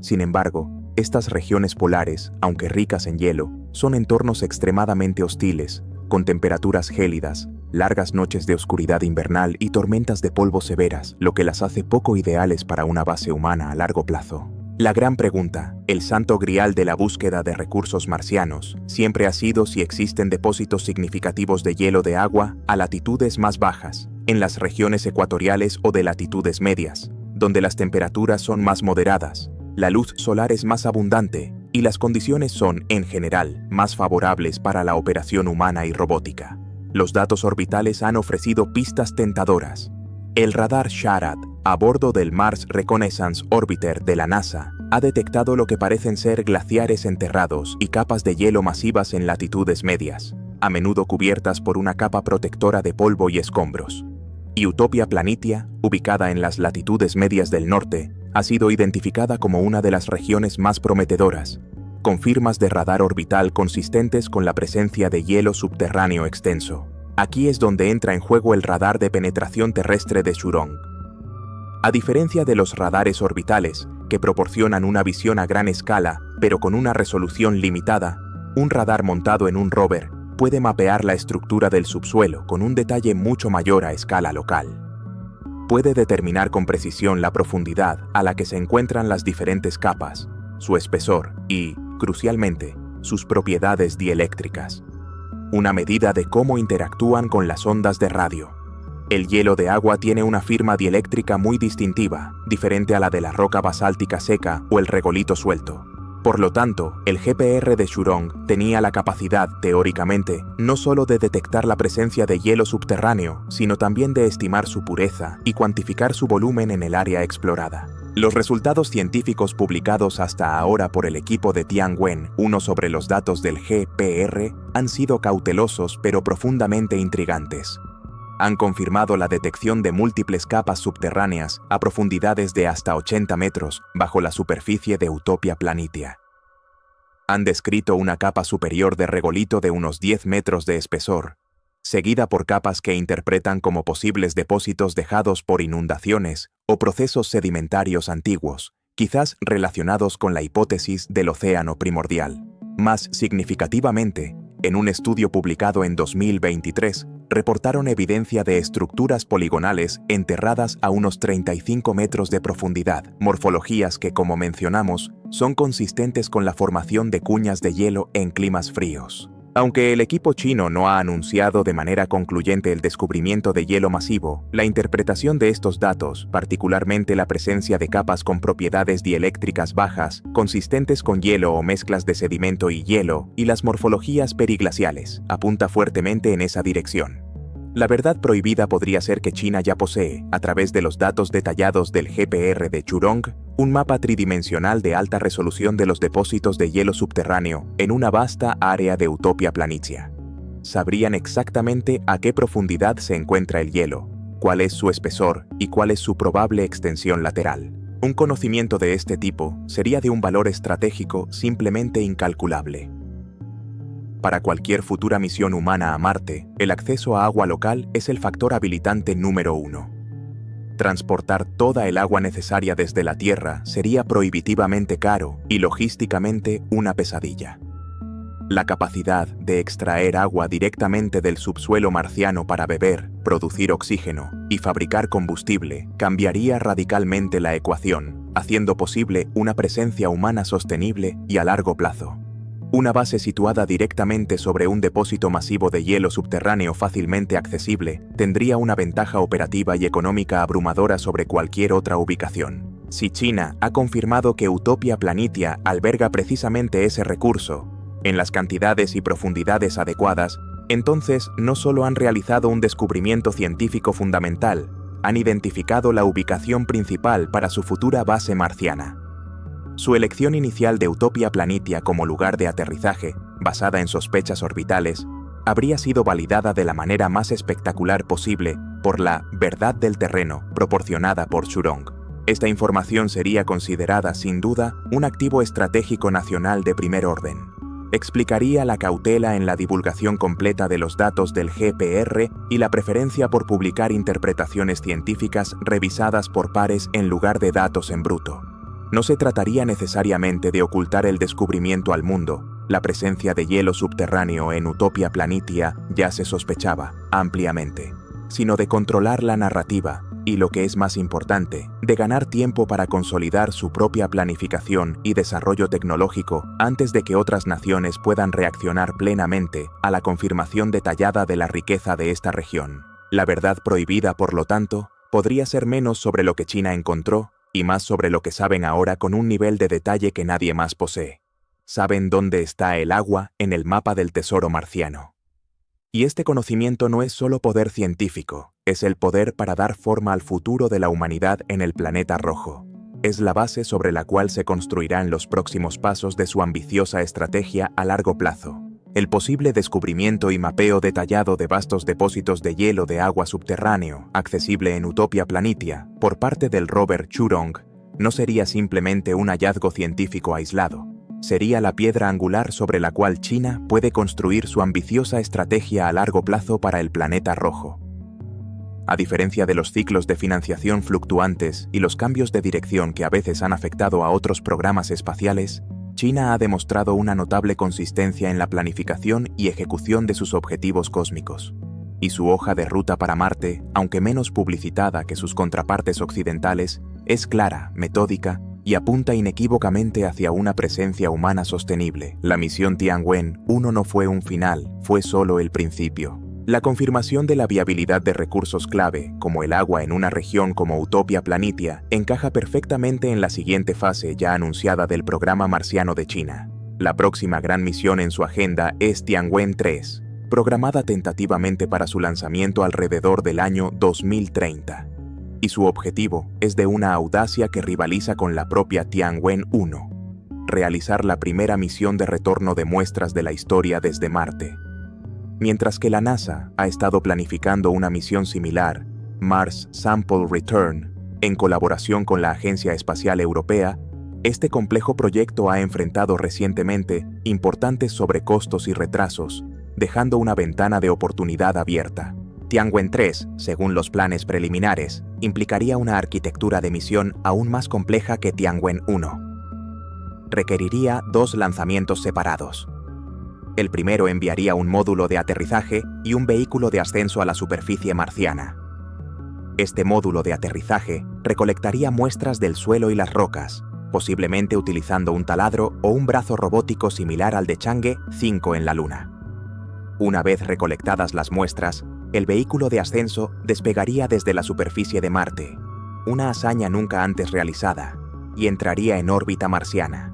Sin embargo, estas regiones polares, aunque ricas en hielo, son entornos extremadamente hostiles, con temperaturas gélidas, largas noches de oscuridad invernal y tormentas de polvo severas, lo que las hace poco ideales para una base humana a largo plazo. La gran pregunta, el santo grial de la búsqueda de recursos marcianos, siempre ha sido si existen depósitos significativos de hielo de agua a latitudes más bajas, en las regiones ecuatoriales o de latitudes medias, donde las temperaturas son más moderadas, la luz solar es más abundante y las condiciones son, en general, más favorables para la operación humana y robótica. Los datos orbitales han ofrecido pistas tentadoras. El radar SHARAD, a bordo del Mars Reconnaissance Orbiter de la NASA, ha detectado lo que parecen ser glaciares enterrados y capas de hielo masivas en latitudes medias, a menudo cubiertas por una capa protectora de polvo y escombros. Y Utopia Planitia, ubicada en las latitudes medias del norte, ha sido identificada como una de las regiones más prometedoras, con firmas de radar orbital consistentes con la presencia de hielo subterráneo extenso. Aquí es donde entra en juego el radar de penetración terrestre de Churong. A diferencia de los radares orbitales, que proporcionan una visión a gran escala, pero con una resolución limitada, un radar montado en un rover puede mapear la estructura del subsuelo con un detalle mucho mayor a escala local. Puede determinar con precisión la profundidad a la que se encuentran las diferentes capas, su espesor y, crucialmente, sus propiedades dieléctricas. Una medida de cómo interactúan con las ondas de radio. El hielo de agua tiene una firma dieléctrica muy distintiva, diferente a la de la roca basáltica seca o el regolito suelto. Por lo tanto, el GPR de Churong tenía la capacidad, teóricamente, no solo de detectar la presencia de hielo subterráneo, sino también de estimar su pureza y cuantificar su volumen en el área explorada. Los resultados científicos publicados hasta ahora por el equipo de Tianwen, uno sobre los datos del GPR, han sido cautelosos pero profundamente intrigantes. Han confirmado la detección de múltiples capas subterráneas a profundidades de hasta 80 metros bajo la superficie de Utopia Planitia. Han descrito una capa superior de regolito de unos 10 metros de espesor, seguida por capas que interpretan como posibles depósitos dejados por inundaciones o procesos sedimentarios antiguos, quizás relacionados con la hipótesis del océano primordial. Más significativamente, en un estudio publicado en 2023, reportaron evidencia de estructuras poligonales enterradas a unos 35 metros de profundidad, morfologías que, como mencionamos, son consistentes con la formación de cuñas de hielo en climas fríos. Aunque el equipo chino no ha anunciado de manera concluyente el descubrimiento de hielo masivo, la interpretación de estos datos, particularmente la presencia de capas con propiedades dieléctricas bajas, consistentes con hielo o mezclas de sedimento y hielo, y las morfologías periglaciales, apunta fuertemente en esa dirección. La verdad prohibida podría ser que China ya posee, a través de los datos detallados del GPR de Churong, un mapa tridimensional de alta resolución de los depósitos de hielo subterráneo en una vasta área de Utopia Planitia. Sabrían exactamente a qué profundidad se encuentra el hielo, cuál es su espesor y cuál es su probable extensión lateral. Un conocimiento de este tipo sería de un valor estratégico simplemente incalculable. Para cualquier futura misión humana a Marte, el acceso a agua local es el factor habilitante número 1. Transportar toda el agua necesaria desde la Tierra sería prohibitivamente caro y logísticamente una pesadilla. La capacidad de extraer agua directamente del subsuelo marciano para beber, producir oxígeno y fabricar combustible cambiaría radicalmente la ecuación, haciendo posible una presencia humana sostenible y a largo plazo. Una base situada directamente sobre un depósito masivo de hielo subterráneo fácilmente accesible tendría una ventaja operativa y económica abrumadora sobre cualquier otra ubicación. Si China ha confirmado que Utopia Planitia alberga precisamente ese recurso, en las cantidades y profundidades adecuadas, entonces no solo han realizado un descubrimiento científico fundamental, han identificado la ubicación principal para su futura base marciana. Su elección inicial de Utopia Planitia como lugar de aterrizaje, basada en sospechas orbitales, habría sido validada de la manera más espectacular posible por la verdad del terreno proporcionada por Churong. Esta información sería considerada, sin duda, un activo estratégico nacional de primer orden. Explicaría la cautela en la divulgación completa de los datos del GPR y la preferencia por publicar interpretaciones científicas revisadas por pares en lugar de datos en bruto. No se trataría necesariamente de ocultar el descubrimiento al mundo. La presencia de hielo subterráneo en Utopia Planitia ya se sospechaba ampliamente, sino de controlar la narrativa y, lo que es más importante, de ganar tiempo para consolidar su propia planificación y desarrollo tecnológico antes de que otras naciones puedan reaccionar plenamente a la confirmación detallada de la riqueza de esta región. La verdad prohibida, por lo tanto, podría ser menos sobre lo que China encontró y más sobre lo que saben ahora con un nivel de detalle que nadie más posee. Saben dónde está el agua en el mapa del tesoro marciano. Y este conocimiento no es solo poder científico, es el poder para dar forma al futuro de la humanidad en el planeta rojo. Es la base sobre la cual se construirán los próximos pasos de su ambiciosa estrategia a largo plazo. El posible descubrimiento y mapeo detallado de vastos depósitos de hielo de agua subterráneo, accesible en Utopia Planitia, por parte del rover Churong, no sería simplemente un hallazgo científico aislado. Sería la piedra angular sobre la cual China puede construir su ambiciosa estrategia a largo plazo para el planeta rojo. A diferencia de los ciclos de financiación fluctuantes y los cambios de dirección que a veces han afectado a otros programas espaciales, China ha demostrado una notable consistencia en la planificación y ejecución de sus objetivos cósmicos. Y su hoja de ruta para Marte, aunque menos publicitada que sus contrapartes occidentales, es clara, metódica y apunta inequívocamente hacia una presencia humana sostenible. La misión Tianwen-1 no fue un final, fue solo el principio. La confirmación de la viabilidad de recursos clave, como el agua en una región como Utopia Planitia, encaja perfectamente en la siguiente fase ya anunciada del programa marciano de China. La próxima gran misión en su agenda es Tianwen-3, programada tentativamente para su lanzamiento alrededor del año 2030. Y su objetivo es de una audacia que rivaliza con la propia Tianwen-1, realizar la primera misión de retorno de muestras de la historia desde Marte. Mientras que la NASA ha estado planificando una misión similar, Mars Sample Return, en colaboración con la Agencia Espacial Europea, este complejo proyecto ha enfrentado recientemente importantes sobrecostos y retrasos, dejando una ventana de oportunidad abierta. Tianwen-3, según los planes preliminares, implicaría una arquitectura de misión aún más compleja que Tianwen-1. Requeriría 2 lanzamientos separados. El primero enviaría un módulo de aterrizaje y un vehículo de ascenso a la superficie marciana. Este módulo de aterrizaje recolectaría muestras del suelo y las rocas, posiblemente utilizando un taladro o un brazo robótico similar al de Chang'e 5 en la Luna. Una vez recolectadas las muestras, el vehículo de ascenso despegaría desde la superficie de Marte, una hazaña nunca antes realizada, y entraría en órbita marciana.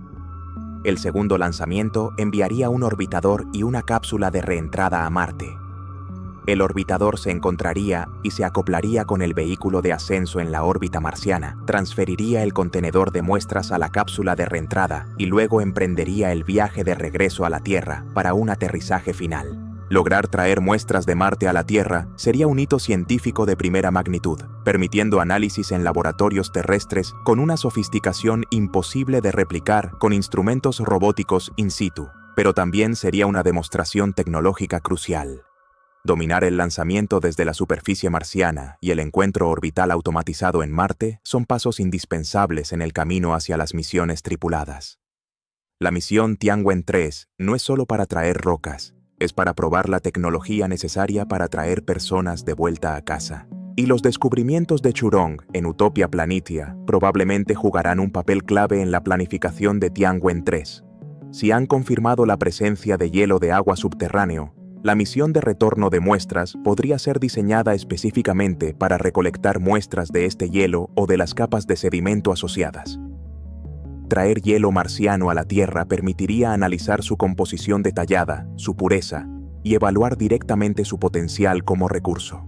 El segundo lanzamiento enviaría un orbitador y una cápsula de reentrada a Marte. El orbitador se encontraría y se acoplaría con el vehículo de ascenso en la órbita marciana, transferiría el contenedor de muestras a la cápsula de reentrada y luego emprendería el viaje de regreso a la Tierra para un aterrizaje final. Lograr traer muestras de Marte a la Tierra sería un hito científico de primera magnitud, permitiendo análisis en laboratorios terrestres con una sofisticación imposible de replicar con instrumentos robóticos in situ, pero también sería una demostración tecnológica crucial. Dominar el lanzamiento desde la superficie marciana y el encuentro orbital automatizado en Marte son pasos indispensables en el camino hacia las misiones tripuladas. La misión Tianwen-3 no es solo para traer rocas, es para probar la tecnología necesaria para traer personas de vuelta a casa. Y los descubrimientos de Churong en Utopia Planitia probablemente jugarán un papel clave en la planificación de Tianwen-3. Si han confirmado la presencia de hielo de agua subterráneo, la misión de retorno de muestras podría ser diseñada específicamente para recolectar muestras de este hielo o de las capas de sedimento asociadas. Traer hielo marciano a la Tierra permitiría analizar su composición detallada, su pureza, y evaluar directamente su potencial como recurso.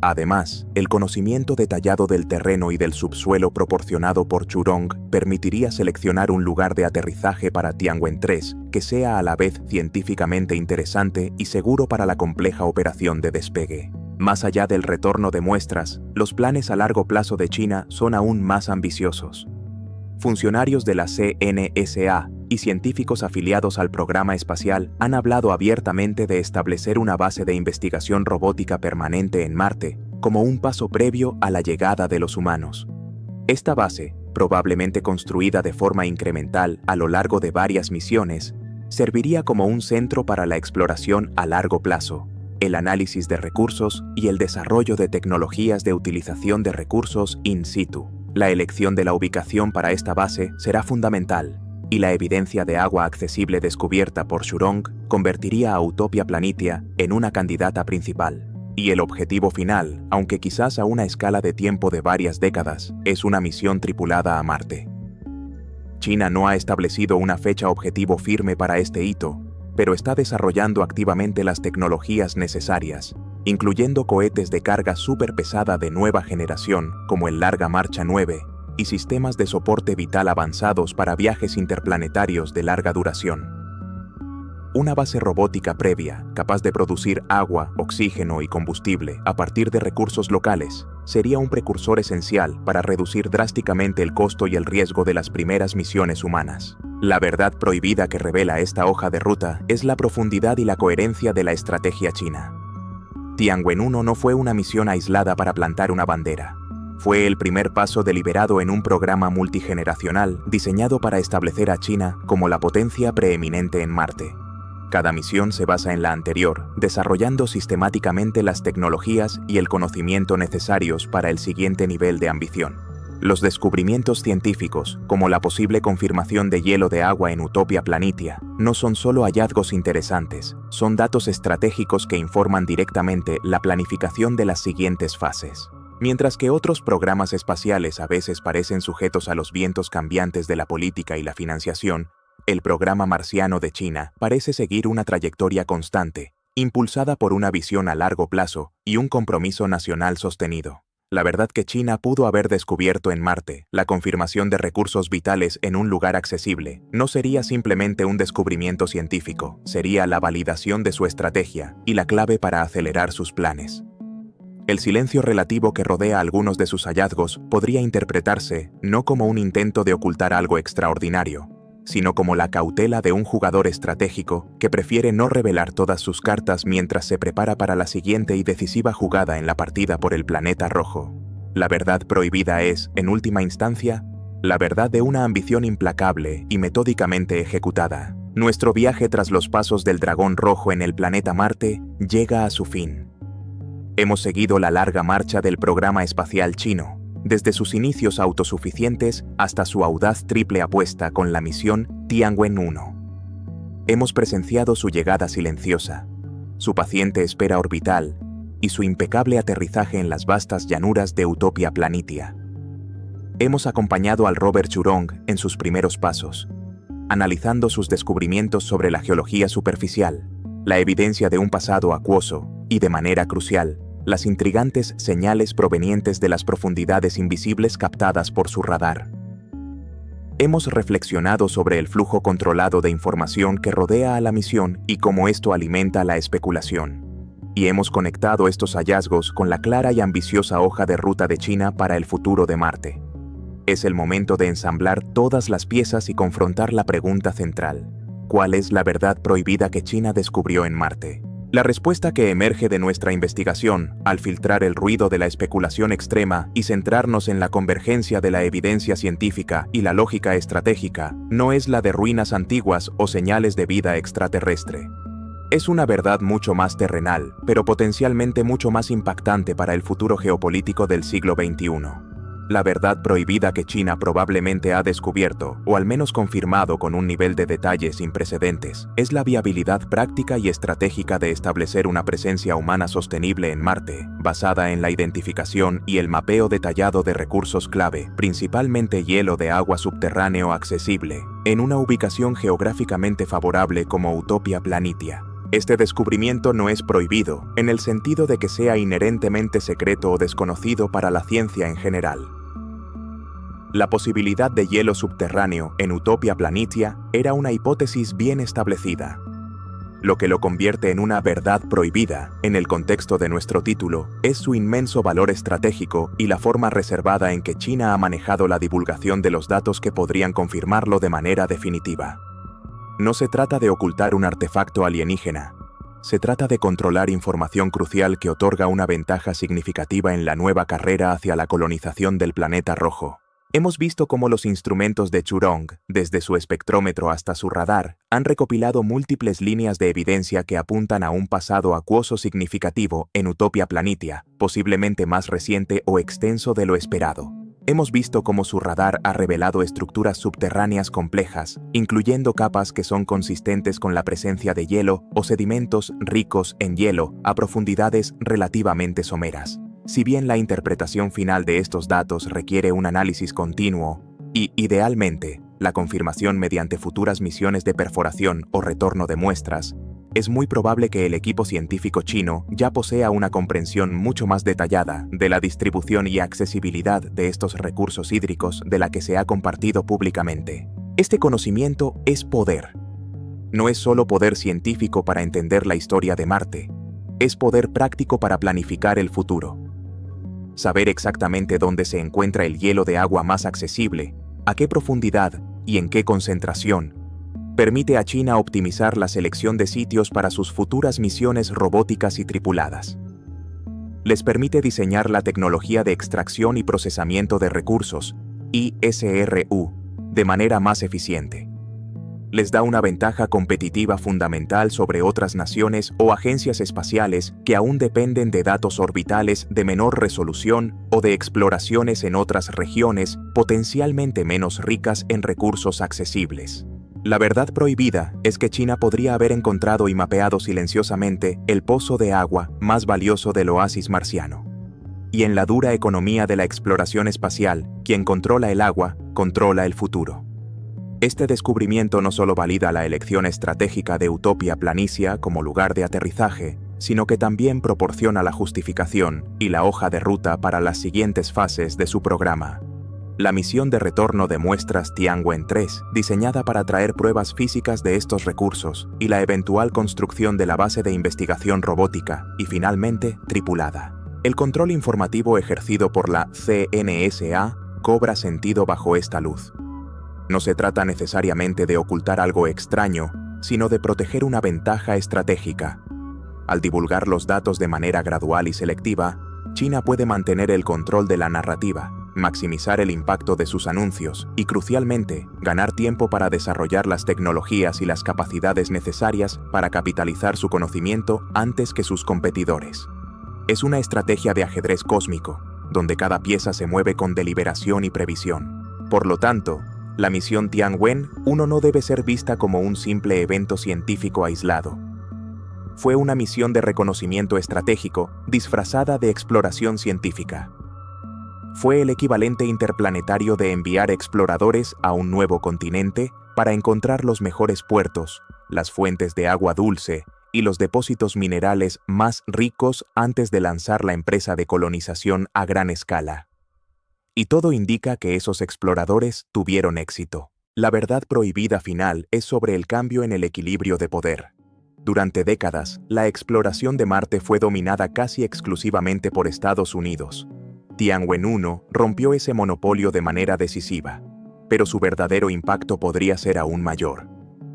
Además, el conocimiento detallado del terreno y del subsuelo proporcionado por Churong permitiría seleccionar un lugar de aterrizaje para Tianwen-3 que sea a la vez científicamente interesante y seguro para la compleja operación de despegue. Más allá del retorno de muestras, los planes a largo plazo de China son aún más ambiciosos. Funcionarios de la CNSA y científicos afiliados al programa espacial han hablado abiertamente de establecer una base de investigación robótica permanente en Marte, como un paso previo a la llegada de los humanos. Esta base, probablemente construida de forma incremental a lo largo de varias misiones, serviría como un centro para la exploración a largo plazo, el análisis de recursos y el desarrollo de tecnologías de utilización de recursos in situ. La elección de la ubicación para esta base será fundamental, y la evidencia de agua accesible descubierta por Zhurong convertiría a Utopia Planitia en una candidata principal. Y el objetivo final, aunque quizás a una escala de tiempo de varias décadas, es una misión tripulada a Marte. China no ha establecido una fecha objetivo firme para este hito, pero está desarrollando activamente las tecnologías necesarias, incluyendo cohetes de carga superpesada de nueva generación como el Larga Marcha 9 y sistemas de soporte vital avanzados para viajes interplanetarios de larga duración. Una base robótica previa, capaz de producir agua, oxígeno y combustible a partir de recursos locales, sería un precursor esencial para reducir drásticamente el costo y el riesgo de las primeras misiones humanas. La verdad prohibida que revela esta hoja de ruta es la profundidad y la coherencia de la estrategia china. Tianwen-1 no fue una misión aislada para plantar una bandera. Fue el primer paso deliberado en un programa multigeneracional diseñado para establecer a China como la potencia preeminente en Marte. Cada misión se basa en la anterior, desarrollando sistemáticamente las tecnologías y el conocimiento necesarios para el siguiente nivel de ambición. Los descubrimientos científicos, como la posible confirmación de hielo de agua en Utopia Planitia, no son solo hallazgos interesantes, son datos estratégicos que informan directamente la planificación de las siguientes fases. Mientras que otros programas espaciales a veces parecen sujetos a los vientos cambiantes de la política y la financiación, el programa marciano de China parece seguir una trayectoria constante, impulsada por una visión a largo plazo y un compromiso nacional sostenido. La verdad que China pudo haber descubierto en Marte la confirmación de recursos vitales en un lugar accesible no sería simplemente un descubrimiento científico, sería la validación de su estrategia y la clave para acelerar sus planes. El silencio relativo que rodea algunos de sus hallazgos podría interpretarse no como un intento de ocultar algo extraordinario, sino como la cautela de un jugador estratégico que prefiere no revelar todas sus cartas mientras se prepara para la siguiente y decisiva jugada en la partida por el planeta rojo. La verdad prohibida es, en última instancia, la verdad de una ambición implacable y metódicamente ejecutada. Nuestro viaje tras los pasos del dragón rojo en el planeta Marte llega a su fin. Hemos seguido la larga marcha del programa espacial chino, desde sus inicios autosuficientes hasta su audaz triple apuesta con la misión Tianwen-1. Hemos presenciado su llegada silenciosa, su paciente espera orbital y su impecable aterrizaje en las vastas llanuras de Utopia Planitia. Hemos acompañado al rover Zhurong en sus primeros pasos, analizando sus descubrimientos sobre la geología superficial, la evidencia de un pasado acuoso y, de manera crucial, las intrigantes señales provenientes de las profundidades invisibles captadas por su radar. Hemos reflexionado sobre el flujo controlado de información que rodea a la misión y cómo esto alimenta la especulación. Y hemos conectado estos hallazgos con la clara y ambiciosa hoja de ruta de China para el futuro de Marte. Es el momento de ensamblar todas las piezas y confrontar la pregunta central: ¿cuál es la verdad prohibida que China descubrió en Marte? La respuesta que emerge de nuestra investigación, al filtrar el ruido de la especulación extrema y centrarnos en la convergencia de la evidencia científica y la lógica estratégica, no es la de ruinas antiguas o señales de vida extraterrestre. Es una verdad mucho más terrenal, pero potencialmente mucho más impactante para el futuro geopolítico del siglo XXI. La verdad prohibida que China probablemente ha descubierto, o al menos confirmado con un nivel de detalle sin precedentes, es la viabilidad práctica y estratégica de establecer una presencia humana sostenible en Marte, basada en la identificación y el mapeo detallado de recursos clave, principalmente hielo de agua subterráneo accesible, en una ubicación geográficamente favorable como Utopia Planitia. Este descubrimiento no es prohibido, en el sentido de que sea inherentemente secreto o desconocido para la ciencia en general. La posibilidad de hielo subterráneo en Utopia Planitia era una hipótesis bien establecida. Lo que lo convierte en una verdad prohibida, en el contexto de nuestro título, es su inmenso valor estratégico y la forma reservada en que China ha manejado la divulgación de los datos que podrían confirmarlo de manera definitiva. No se trata de ocultar un artefacto alienígena. Se trata de controlar información crucial que otorga una ventaja significativa en la nueva carrera hacia la colonización del planeta rojo. Hemos visto cómo los instrumentos de Churong, desde su espectrómetro hasta su radar, han recopilado múltiples líneas de evidencia que apuntan a un pasado acuoso significativo en Utopia Planitia, posiblemente más reciente o extenso de lo esperado. Hemos visto cómo su radar ha revelado estructuras subterráneas complejas, incluyendo capas que son consistentes con la presencia de hielo o sedimentos ricos en hielo a profundidades relativamente someras. Si bien la interpretación final de estos datos requiere un análisis continuo y, idealmente, la confirmación mediante futuras misiones de perforación o retorno de muestras, es muy probable que el equipo científico chino ya posea una comprensión mucho más detallada de la distribución y accesibilidad de estos recursos hídricos de la que se ha compartido públicamente. Este conocimiento es poder. No es solo poder científico para entender la historia de Marte, es poder práctico para planificar el futuro. Saber exactamente dónde se encuentra el hielo de agua más accesible, a qué profundidad y en qué concentración, permite a China optimizar la selección de sitios para sus futuras misiones robóticas y tripuladas. Les permite diseñar la tecnología de extracción y procesamiento de recursos, ISRU, de manera más eficiente. Les da una ventaja competitiva fundamental sobre otras naciones o agencias espaciales que aún dependen de datos orbitales de menor resolución o de exploraciones en otras regiones potencialmente menos ricas en recursos accesibles. La verdad prohibida es que China podría haber encontrado y mapeado silenciosamente el pozo de agua más valioso del oasis marciano. Y en la dura economía de la exploración espacial, quien controla el agua, controla el futuro. Este descubrimiento no solo valida la elección estratégica de Utopia Planitia como lugar de aterrizaje, sino que también proporciona la justificación y la hoja de ruta para las siguientes fases de su programa. La misión de retorno de muestras Tianwen 3, diseñada para traer pruebas físicas de estos recursos, y la eventual construcción de la base de investigación robótica, y finalmente, tripulada. El control informativo ejercido por la CNSA cobra sentido bajo esta luz. No se trata necesariamente de ocultar algo extraño, sino de proteger una ventaja estratégica. Al divulgar los datos de manera gradual y selectiva, China puede mantener el control de la narrativa, maximizar el impacto de sus anuncios y, crucialmente, ganar tiempo para desarrollar las tecnologías y las capacidades necesarias para capitalizar su conocimiento antes que sus competidores. Es una estrategia de ajedrez cósmico, donde cada pieza se mueve con deliberación y previsión. Por lo tanto, la misión Tianwen-1 no debe ser vista como un simple evento científico aislado. Fue una misión de reconocimiento estratégico disfrazada de exploración científica. Fue el equivalente interplanetario de enviar exploradores a un nuevo continente para encontrar los mejores puertos, las fuentes de agua dulce y los depósitos minerales más ricos antes de lanzar la empresa de colonización a gran escala. Y todo indica que esos exploradores tuvieron éxito. La verdad prohibida final es sobre el cambio en el equilibrio de poder. Durante décadas, la exploración de Marte fue dominada casi exclusivamente por Estados Unidos. Tianwen-1 rompió ese monopolio de manera decisiva, pero su verdadero impacto podría ser aún mayor.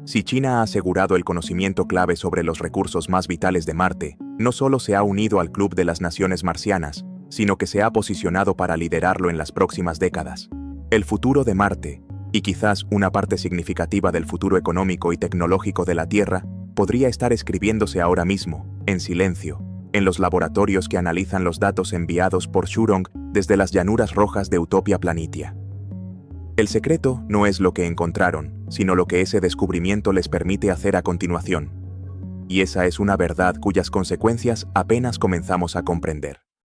Si China ha asegurado el conocimiento clave sobre los recursos más vitales de Marte, no solo se ha unido al Club de las Naciones Marcianas, sino que se ha posicionado para liderarlo en las próximas décadas. El futuro de Marte, y quizás una parte significativa del futuro económico y tecnológico de la Tierra, podría estar escribiéndose ahora mismo, en silencio, en los laboratorios que analizan los datos enviados por Churong desde las llanuras rojas de Utopia Planitia. El secreto no es lo que encontraron, sino lo que ese descubrimiento les permite hacer a continuación. Y esa es una verdad cuyas consecuencias apenas comenzamos a comprender.